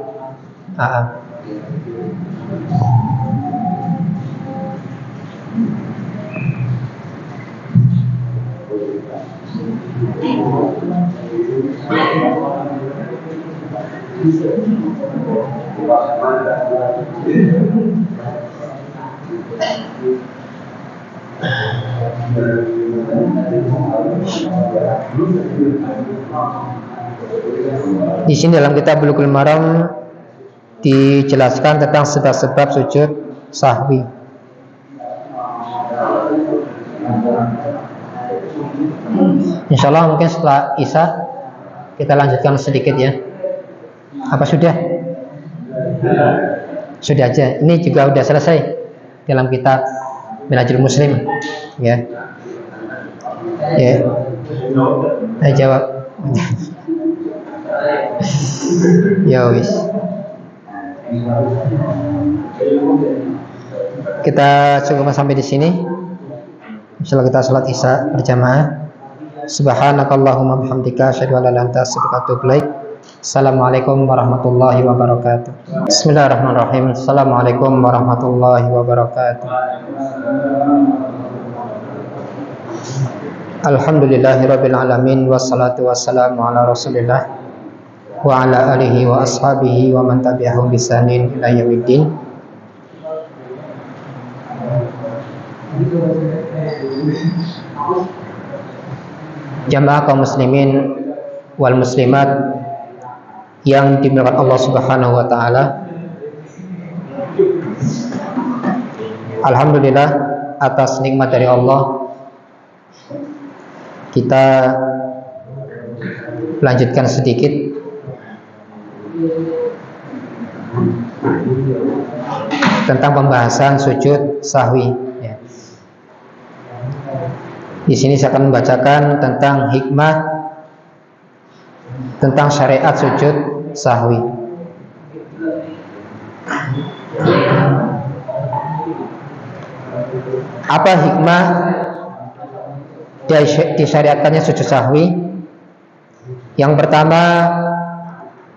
Di sini dalam kitab Bulughul Maram dijelaskan tentang sebab-sebab sujud sahwi. Insyaallah mungkin setelah Isya kita lanjutkan sedikit ya. Apa sudah? Sudah aja. Ini juga sudah selesai dalam kitab Minhajul Muslim ya. Ya. Ayo jawab. Ya wis. Kita cukup sampai di sini. Insyaallah kita salat Isya berjamaah. Subhanakallahumma bihamdika asyhadu an la ilaha illa anta astaghfiruka wa atubu ilaik. Assalamualaikum warahmatullahi wabarakatuh. Bismillahirrahmanirrahim. Assalamualaikum warahmatullahi wabarakatuh. Alhamdulillahirabbil alamin wassalatu wassalamu ala Rasulillah wa ala alihi wa ashabihi wa man tabi'ahum bi ihsanin ila yaumiddin. Jamaah kaum muslimin wal muslimat yang dimuliakan Allah Subhanahu wa taala. Alhamdulillah atas nikmat dari Allah kita lanjutkan sedikit tentang pembahasan sujud sahwi. Di sini saya akan membacakan tentang hikmah tentang syariat sujud sahwi. Apa hikmah disyariatkannya sujud sahwi? Yang pertama,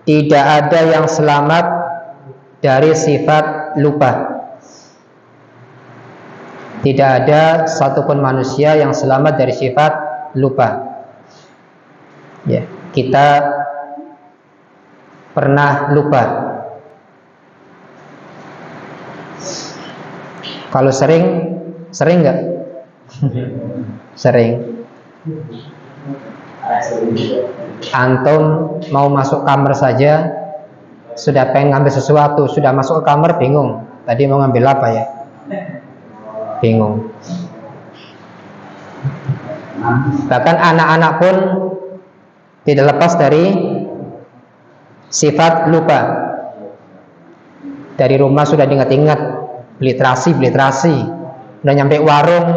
tidak ada yang selamat dari sifat lupa. Tidak ada satupun manusia yang selamat dari sifat lupa. Ya, kita pernah lupa. Kalau sering nggak? Sering. Antum mau masuk kamar saja sudah pengen ngambil sesuatu, sudah masuk ke kamar bingung. Tadi mau ngambil apa ya? Bingung. Bahkan anak-anak pun tidak lepas dari sifat lupa. Dari rumah sudah diingat-ingat, beli terasi. Udah nyampe warung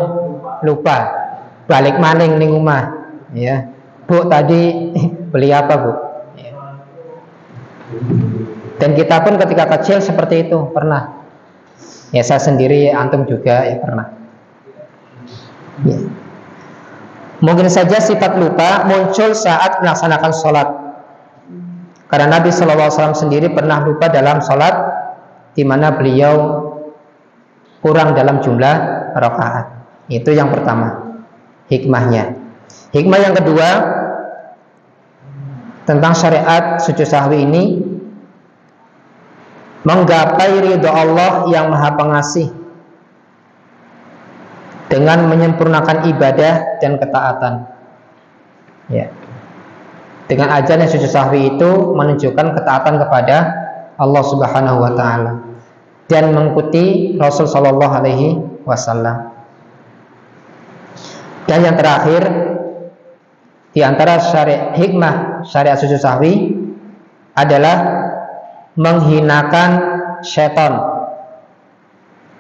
lupa. Balik maning ning rumah, ya. Bu, tadi beli apa, Bu? Ya. Dan kita pun ketika kecil seperti itu pernah. Ya, saya sendiri, antum juga ya pernah. Ya. Mungkin saja sifat lupa muncul saat melaksanakan sholat. Karena Nabi SAW sendiri pernah lupa dalam sholat, di mana beliau kurang dalam jumlah rakaat. Itu yang pertama, hikmahnya. Hikmah yang kedua tentang syariat sujud sahwi ini, menggapai ridho Allah yang Maha Pengasih dengan menyempurnakan ibadah dan ketaatan. Ya. Dengan ajaran sujud sahwi itu menunjukkan ketaatan kepada Allah Subhanahu wa taala dan mengikuti Rasul sallallahu alaihi wasallam. Dan yang terakhir, di antara hikmah syariat sujud sahwi adalah menghinakan syaitan.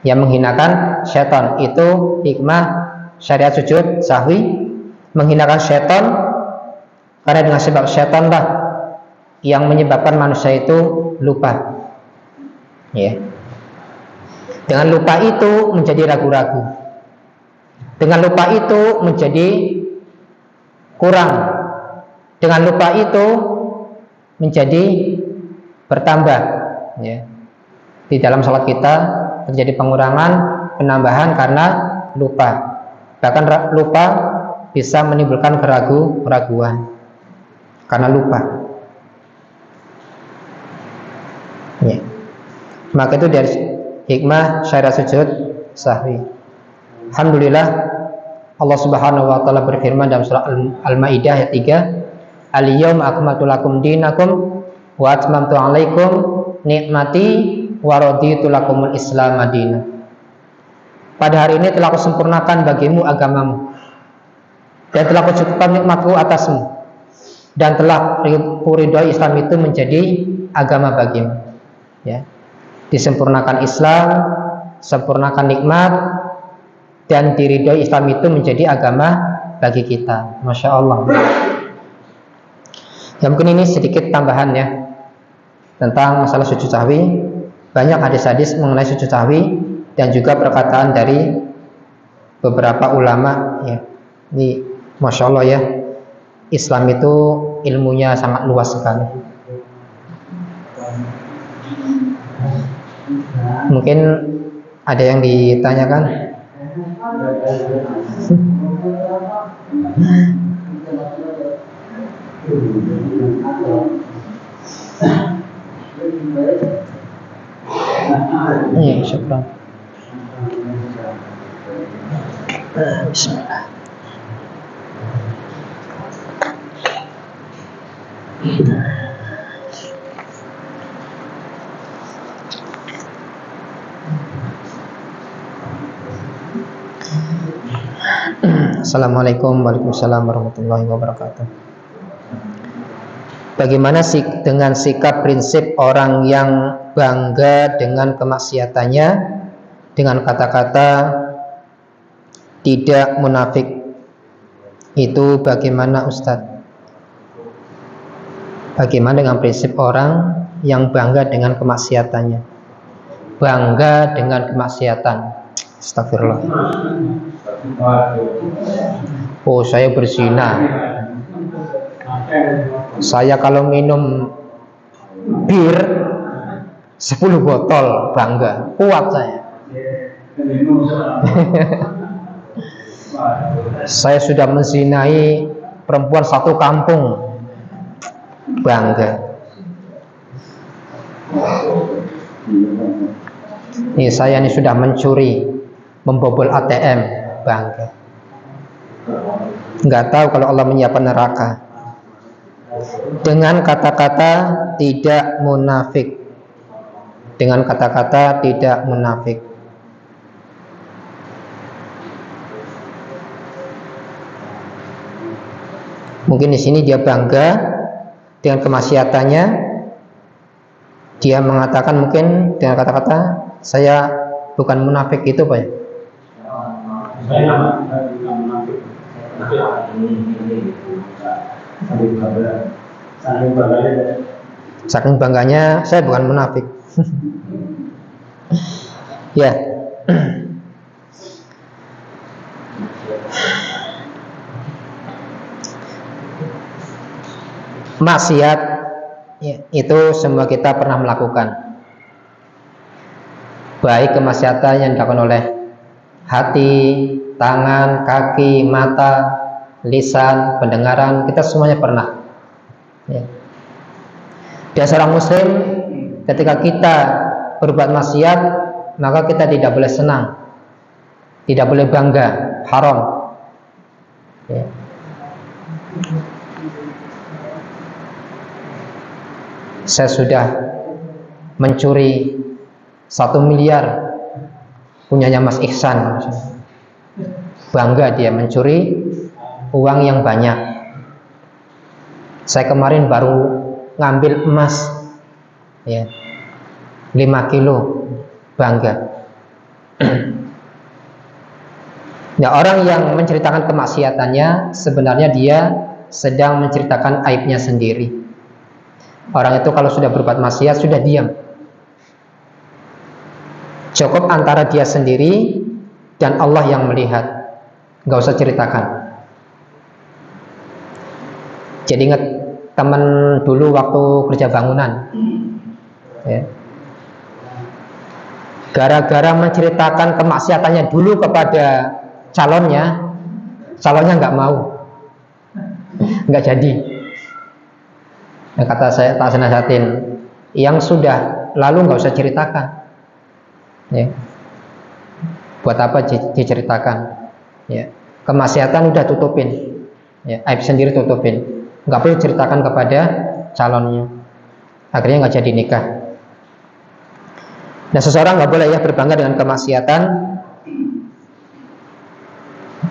Yang menghinakan syaitan itu hikmah syariat sujud sahwi, menghinakan syaitan, karena dengan sebab syaitan lah yang menyebabkan manusia itu lupa. Ya. Dengan lupa itu menjadi ragu-ragu. Dengan lupa itu menjadi kurang. Dengan lupa itu menjadi bertambah, ya. Di dalam sholat kita terjadi pengurangan, penambahan karena lupa. Bahkan lupa bisa menimbulkan keraguan karena lupa. Ya. Maka itu dari hikmah syariat sujud sahwi. Alhamdulillah, Allah Subhanahu wa taala berfirman dalam surah Al-Maidah ayat 3, "Al-yauma akmaltu lakum dinakum wa atmamtu 'alaikum nikmati wa raditu lakumul Islam madinah." Pada hari ini telah kusempurnakan bagimu agamamu dan telah kucukupkan nikmatku atasmu dan telah kuridhoi Islam itu menjadi agama bagimu. Ya. Disempurnakan Islam, sempurnakan nikmat, dan diridhoi Islam itu menjadi agama bagi kita. Masya Allah. Ya, mungkin ini sedikit tambahan ya tentang masalah sujud sahwi. Banyak hadis-hadis mengenai sujud sahwi dan juga perkataan dari beberapa ulama ya. Ini Masya Allah ya, Islam itu ilmunya sangat luas sekali. Mungkin ada yang ditanyakan? Iya, syukur. Bismillah. Assalamualaikum warahmatullahi wabarakatuh. Bagaimana dengan sikap prinsip orang yang bangga dengan kemaksiatannya dengan kata-kata tidak munafik? Itu bagaimana Ustadz? Bagaimana dengan prinsip orang yang bangga dengan kemaksiatannya? Bangga dengan kemaksiatan. Astagfirullah. Oh, saya berzina. Saya kalau minum bir, 10 botol, bangga, kuat saya. Saya sudah menzinai perempuan satu kampung, bangga. Ini saya ini sudah mencuri, membobol ATM, bangga. Nggak tahu kalau Allah menyiapkan neraka. Dengan kata-kata tidak munafik. Dengan kata-kata tidak munafik. Mungkin di sini dia bangga dengan kemaksiatannya. Dia mengatakan mungkin dengan kata-kata saya bukan munafik, itu Pak ya? Saya bukan munafik. Saking bangganya saya bukan munafik. Ya. Maksiat ya, itu semua kita pernah melakukan. Baik kemaksiatan yang dilakukan oleh hati, tangan, kaki, mata, lisan, pendengaran, kita semuanya pernah ya. Dan seorang muslim ketika kita berbuat maksiat, maka kita tidak boleh senang, tidak boleh bangga, haram ya. Saya sudah mencuri 1 miliar punyanya Mas Ihsan, bangga dia mencuri uang yang banyak. Saya kemarin baru ngambil emas ya, 5 kilo, bangga. Nah, orang yang menceritakan kemaksiatannya sebenarnya dia sedang menceritakan aibnya sendiri. Orang itu kalau sudah berbuat maksiat sudah diam. Cukup antara dia sendiri dan Allah yang melihat, nggak usah ceritakan. Jadi ingat teman dulu waktu kerja bangunan ya. Gara-gara menceritakan kemaksiatannya dulu kepada calonnya nggak mau, nggak jadi. Nah, kata saya, tak nasihatin, yang sudah lalu nggak usah ceritakan ya. Buat apa diceritakan ya. Kemaksiatan udah tutupin ya, aib sendiri tutupin, nggak perlu ceritakan kepada calonnya. Akhirnya nggak jadi nikah. Nah, seseorang nggak boleh ya berbangga dengan kemaksiatan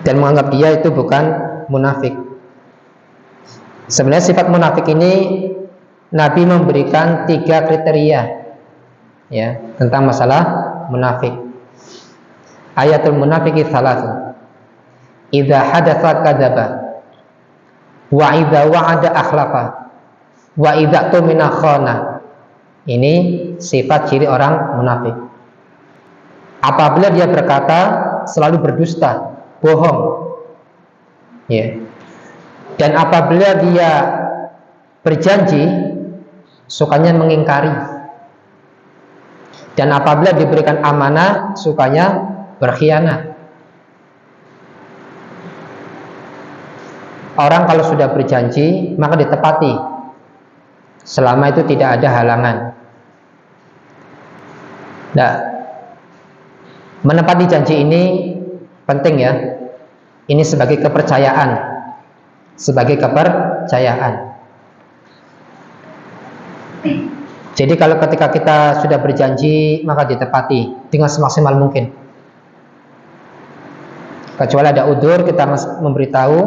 dan menganggap dia itu bukan munafik. Sebenarnya sifat munafik ini Nabi memberikan 3 kriteria ya tentang masalah munafik. Ayatul munafiki salatun. Idza hadatsa kadzaba, wa idza wa'ada akhlafa, wa idza tumina khana. Ini sifat ciri orang munafik. Apabila dia berkata selalu berdusta, bohong ya. Dan apabila dia berjanji sukanya mengingkari. Dan apabila diberikan amanah sukanya berkhianat. Orang kalau sudah berjanji maka ditepati, selama itu tidak ada halangan. Nah, menepati janji ini penting ya. Ini sebagai kepercayaan. Sebagai kepercayaan. Jadi kalau ketika kita sudah berjanji maka ditepati dengan semaksimal mungkin. Kecuali ada udzur, kita memberitahu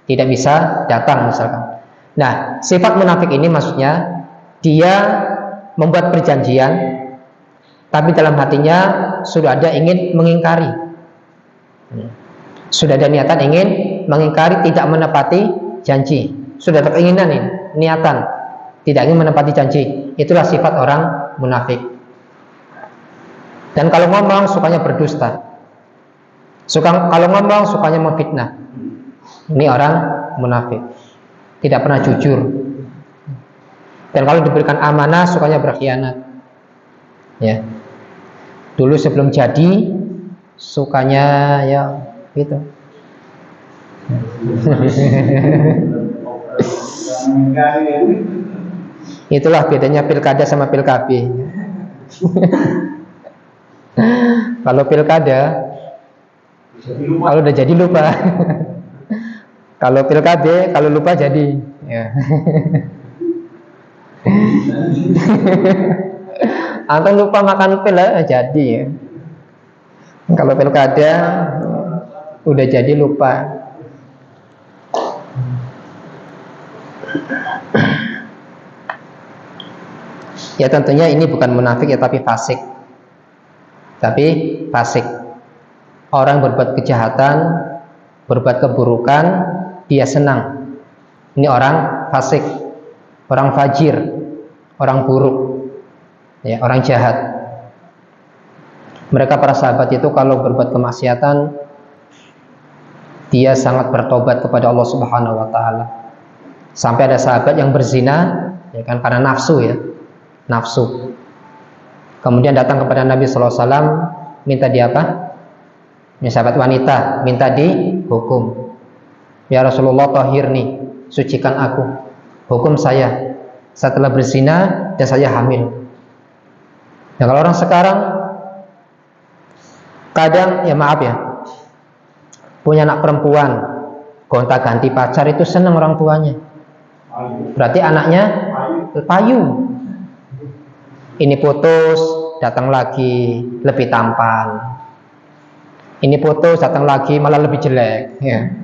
tidak bisa datang misalkan. Nah, sifat munafik ini maksudnya dia membuat perjanjian tapi dalam hatinya sudah ada ingin mengingkari. Sudah ada niatan ingin mengingkari, tidak menepati janji. Sudah ada keinginan ini, niatan tidak ingin menepati janji. Itulah sifat orang munafik. Dan kalau ngomong sukanya berdusta. Kalau ngomong sukanya memfitnah. Ini orang munafik. Tidak pernah jujur. Dan kalau diberikan amanah sukanya berkhianat. Ya. Dulu sebelum jadi sukanya ya gitu. Itulah bedanya pilkada sama pilkab. Kalau pilkada, kalau udah jadi lupa. Kalau pilkada, kalau lupa jadi. Ya. Atau lupa makan pil jadi. Ya. Kalau pilkada, udah jadi lupa. Ya tentunya ini bukan munafik ya, tapi fasik. Orang berbuat kejahatan, berbuat keburukan, dia senang. Ini orang fasik, orang fajir, orang buruk, ya, orang jahat. Mereka para sahabat itu kalau berbuat kemaksiatan, dia sangat bertobat kepada Allah Subhanahu wa taala. Sampai ada sahabat yang berzina, ya kan, karena nafsu ya. Nafsu. Kemudian datang kepada Nabi sallallahu alaihi wasallam, minta dia apa? Ini sahabat wanita, minta dihukum. Ya Rasulullah, tahirni, sucikan aku. Hukum saya setelah berzina dan saya hamil. Nah, kalau orang sekarang kadang ya maaf ya, punya anak perempuan, gonta-ganti pacar itu senang orang tuanya. Berarti anaknya payu. Ini putus, datang lagi lebih tampan. Ini putus, datang lagi malah lebih jelek. Ya.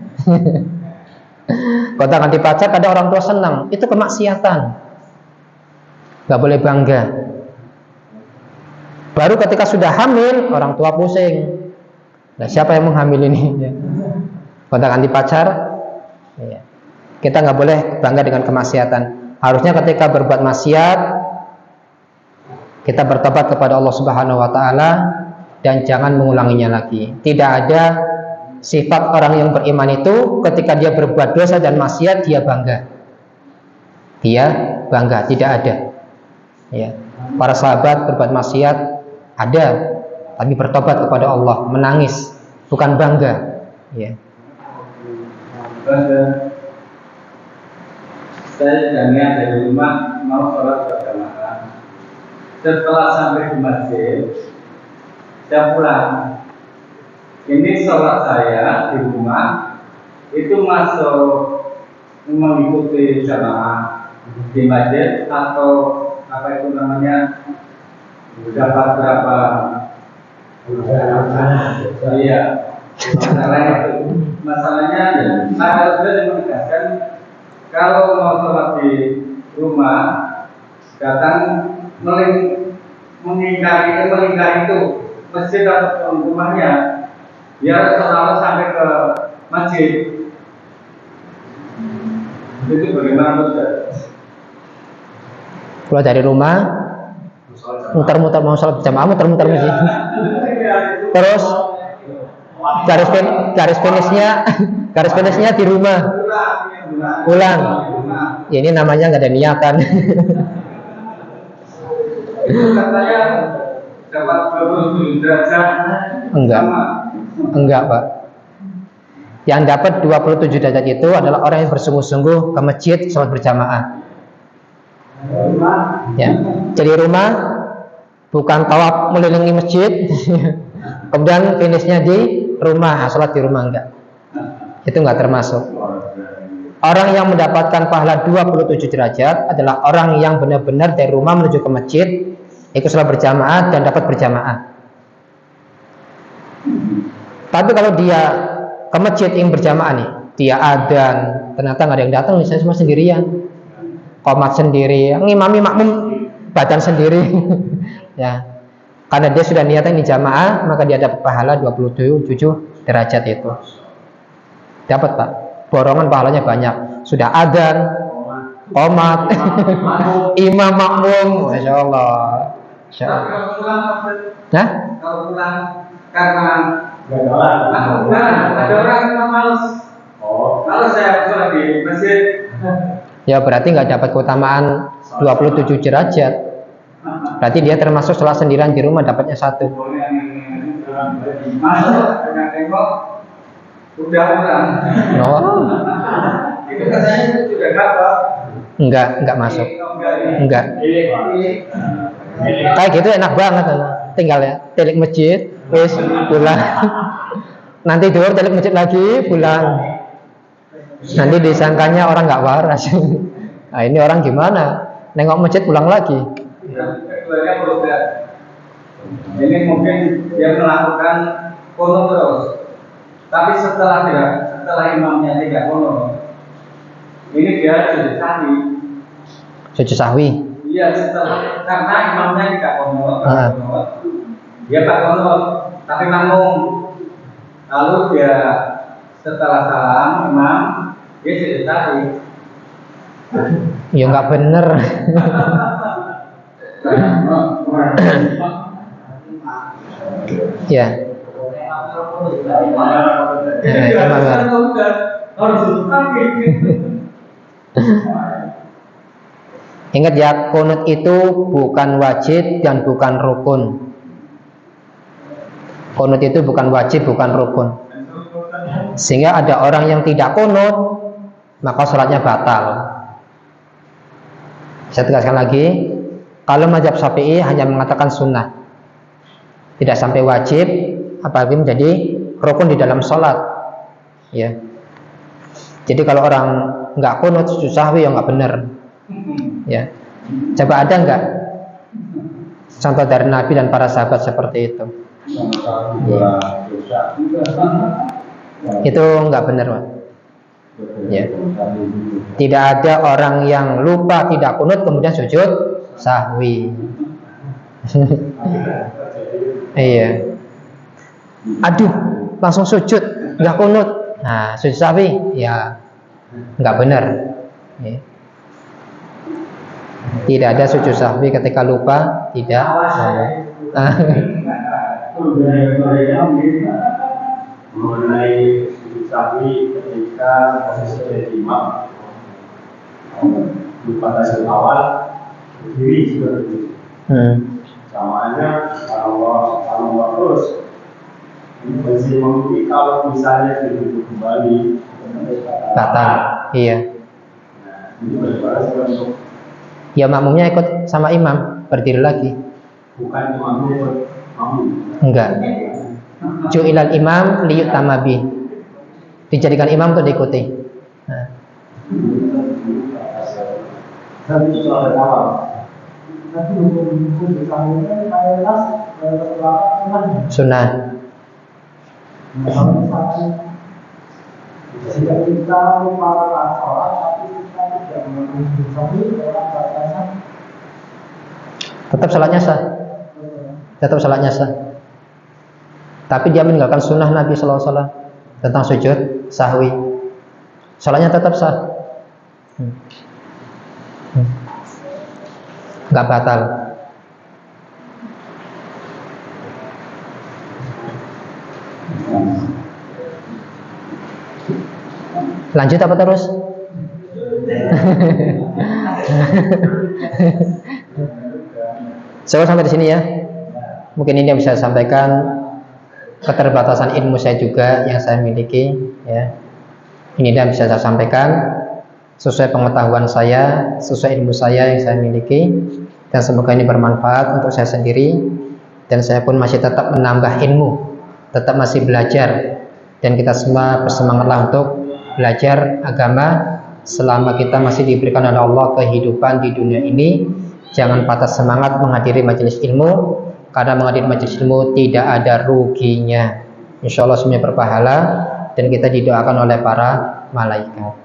Gonta-ganti pacar, kadang orang tua senang. Itu kemaksiatan. Gak boleh bangga. Baru ketika sudah hamil, orang tua pusing. Nah, siapa yang menghamil ini? Ya. Gonta-ganti pacar. Ya. Kita gak boleh bangga dengan kemaksiatan. Harusnya ketika berbuat maksiat, kita bertobat kepada Allah Subhanahu wa taala dan jangan mengulanginya lagi. Tidak ada sifat orang yang beriman itu ketika dia berbuat dosa dan maksiat dia bangga. Dia bangga, tidak ada. Ya. Para sahabat berbuat maksiat ada, tapi bertobat kepada Allah, menangis, bukan bangga. Ya. Saya jangan dari rumah mau sholat berjamaah. Setelah sampai di masjid, saya pulang. Ini sholat saya di rumah itu masuk mengikuti jamaah di masjid atau apa itu namanya, dapat berapa? Iya. Masalahnya ada yang menegaskan kalau mau sholat di rumah datang melingkari itu masjid atau rumahnya, biar selalu sampai ke masjid. Itu bagaimana Ustaz? Keluar dari rumah, muter-muter mau sholat berjamaah, muter-muter masjid. Terus garis finishnya di rumah. Pulang. Ya, ini namanya nggak ada niatan. Katanya dapat 27 derajat. Enggak Pak. Yang dapat 27 derajat itu adalah orang yang bersungguh-sungguh ke masjid sholat berjamaah. Ya, jadi rumah bukan tawaf melilingi masjid, kemudian finishnya di rumah, sholat di rumah, enggak. Itu enggak termasuk. Orang yang mendapatkan pahala 27 derajat adalah orang yang benar-benar dari rumah menuju ke masjid, ikut sholat berjamaah dan dapat berjamaah. Tapi kalau dia ke masjid ingin berjamaah nih, dia adzan, ternyata nggak ada yang datang, saya cuma sendirian, qomat sendiri, ngimami makmum badan sendiri, ya, karena dia sudah niatan di jamaah, maka dia dapat pahala 27 derajat itu. Dapat Pak, borongan pahalanya banyak. Sudah adzan, qomat, imam makmum, masya Allah. Nah? Kalau pulang karena ada orang yang malas. Kalau saya sholat di masjid, ya berarti nggak dapat keutamaan 27 derajat. Berarti dia termasuk sholat sendirian di rumah dapatnya 1. Masuk dengan tembok udah pulang. Oh, Itu katanya sudah dapat. enggak masuk. Enggak. Kayak gitu enak banget, tinggal ya telik masjid, wis pulang. Nanti dulu telik masjid lagi, pulang. Nanti disangkanya orang nggak waras. Nah ini orang gimana? Nengok masjid pulang lagi. Keduanya berbeda. Ini mungkin dia melakukan kono terus. Tapi setelah imamnya tidak kono, ini dia sujud sahwi. Sujud sahwi. Iya, karena imamnya tidak kono, dia tak kono, tapi makmum. Lalu dia setelah salam imam, dia sujud sahwi. Ya nggak bener. Ya. Ingat ya, kunut itu bukan wajib dan bukan rukun. Kunut itu bukan wajib, bukan rukun. Sehingga ada orang yang tidak kunut, maka sholatnya batal. Saya tegaskan lagi, kalau mazhab Syafi'i hanya mengatakan sunnah, tidak sampai wajib, apalagi menjadi rukun di dalam sholat. Ya. Jadi kalau orang nggak kunut sujud sahwi ya nggak benar. Ya. Coba ada nggak contoh dari Nabi dan para sahabat seperti itu? Ya. Itu nggak benar, Pak. Ya. Tidak ada orang yang lupa tidak kunut kemudian sujud sahwi. Iya. Aduh, langsung sujud, nggak kunut. Nah, sujud sahwi, ya nggak benar. Ya. Tidak ada sujud sahwi ketika lupa, tidak. Mengenai sujud sahwi ketika posisi jadi imam, lupa tasawuf awal berdiri juga begitu. Samaannya kalau terus ini posisi imam ini kalau misalnya duduk kembali batal. Iya. Nah, ini bagaimana untuk Ya makmumnya ikut sama imam, berdiri lagi. bukan imamnya ikut makmum. Enggak. Ju'ilal imam liyut tamabi. Dijadikan imam untuk diikuti. Nah. Sunnah. Tetap salatnya sah. Tetap salatnya sah. Tapi dia meninggalkan sunnah Nabi SAW tentang sujud sahwi. Salatnya tetap sah. Enggak batal. Lanjut apa terus? Sampai di sini ya. Mungkin ini yang bisa saya sampaikan. Keterbatasan ilmu saya juga yang saya miliki, ya. Ini yang bisa saya sampaikan sesuai pengetahuan saya, sesuai ilmu saya yang saya miliki, dan semoga ini bermanfaat untuk saya sendiri. Dan saya pun masih tetap menambah ilmu, tetap masih belajar, dan kita semua bersemangatlah untuk belajar agama selama kita masih diberikan oleh Allah kehidupan di dunia ini. Jangan patah semangat menghadiri majelis ilmu, karena menghadiri majelis ilmu tidak ada ruginya. Insya Allah semuanya berpahala dan kita didoakan oleh para malaikat.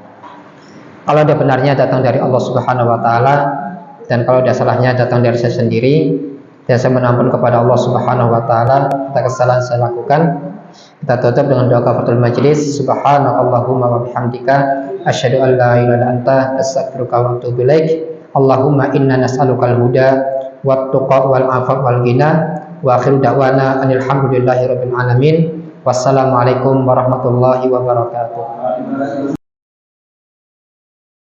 Kalau ada benarnya datang dari Allah Subhanahu Wa Taala, dan kalau ada salahnya datang dari saya sendiri, dan saya menampun kepada Allah Subhanahu Wa Taala atas kesalahan saya lakukan. Kita tutup dengan doa kafaratul majelis. Subhanakallahumma wa bihamdika asyhadu an la ilaha illa anta astaghfiruka wa atubu ilaik. Allahumma inna nas'alukal huda wat tuqa wal afaf wal ghina wa akhiru da'wana alhamdulillahi rabbil alamin. Wassalamualaikum warahmatullahi wabarakatuh.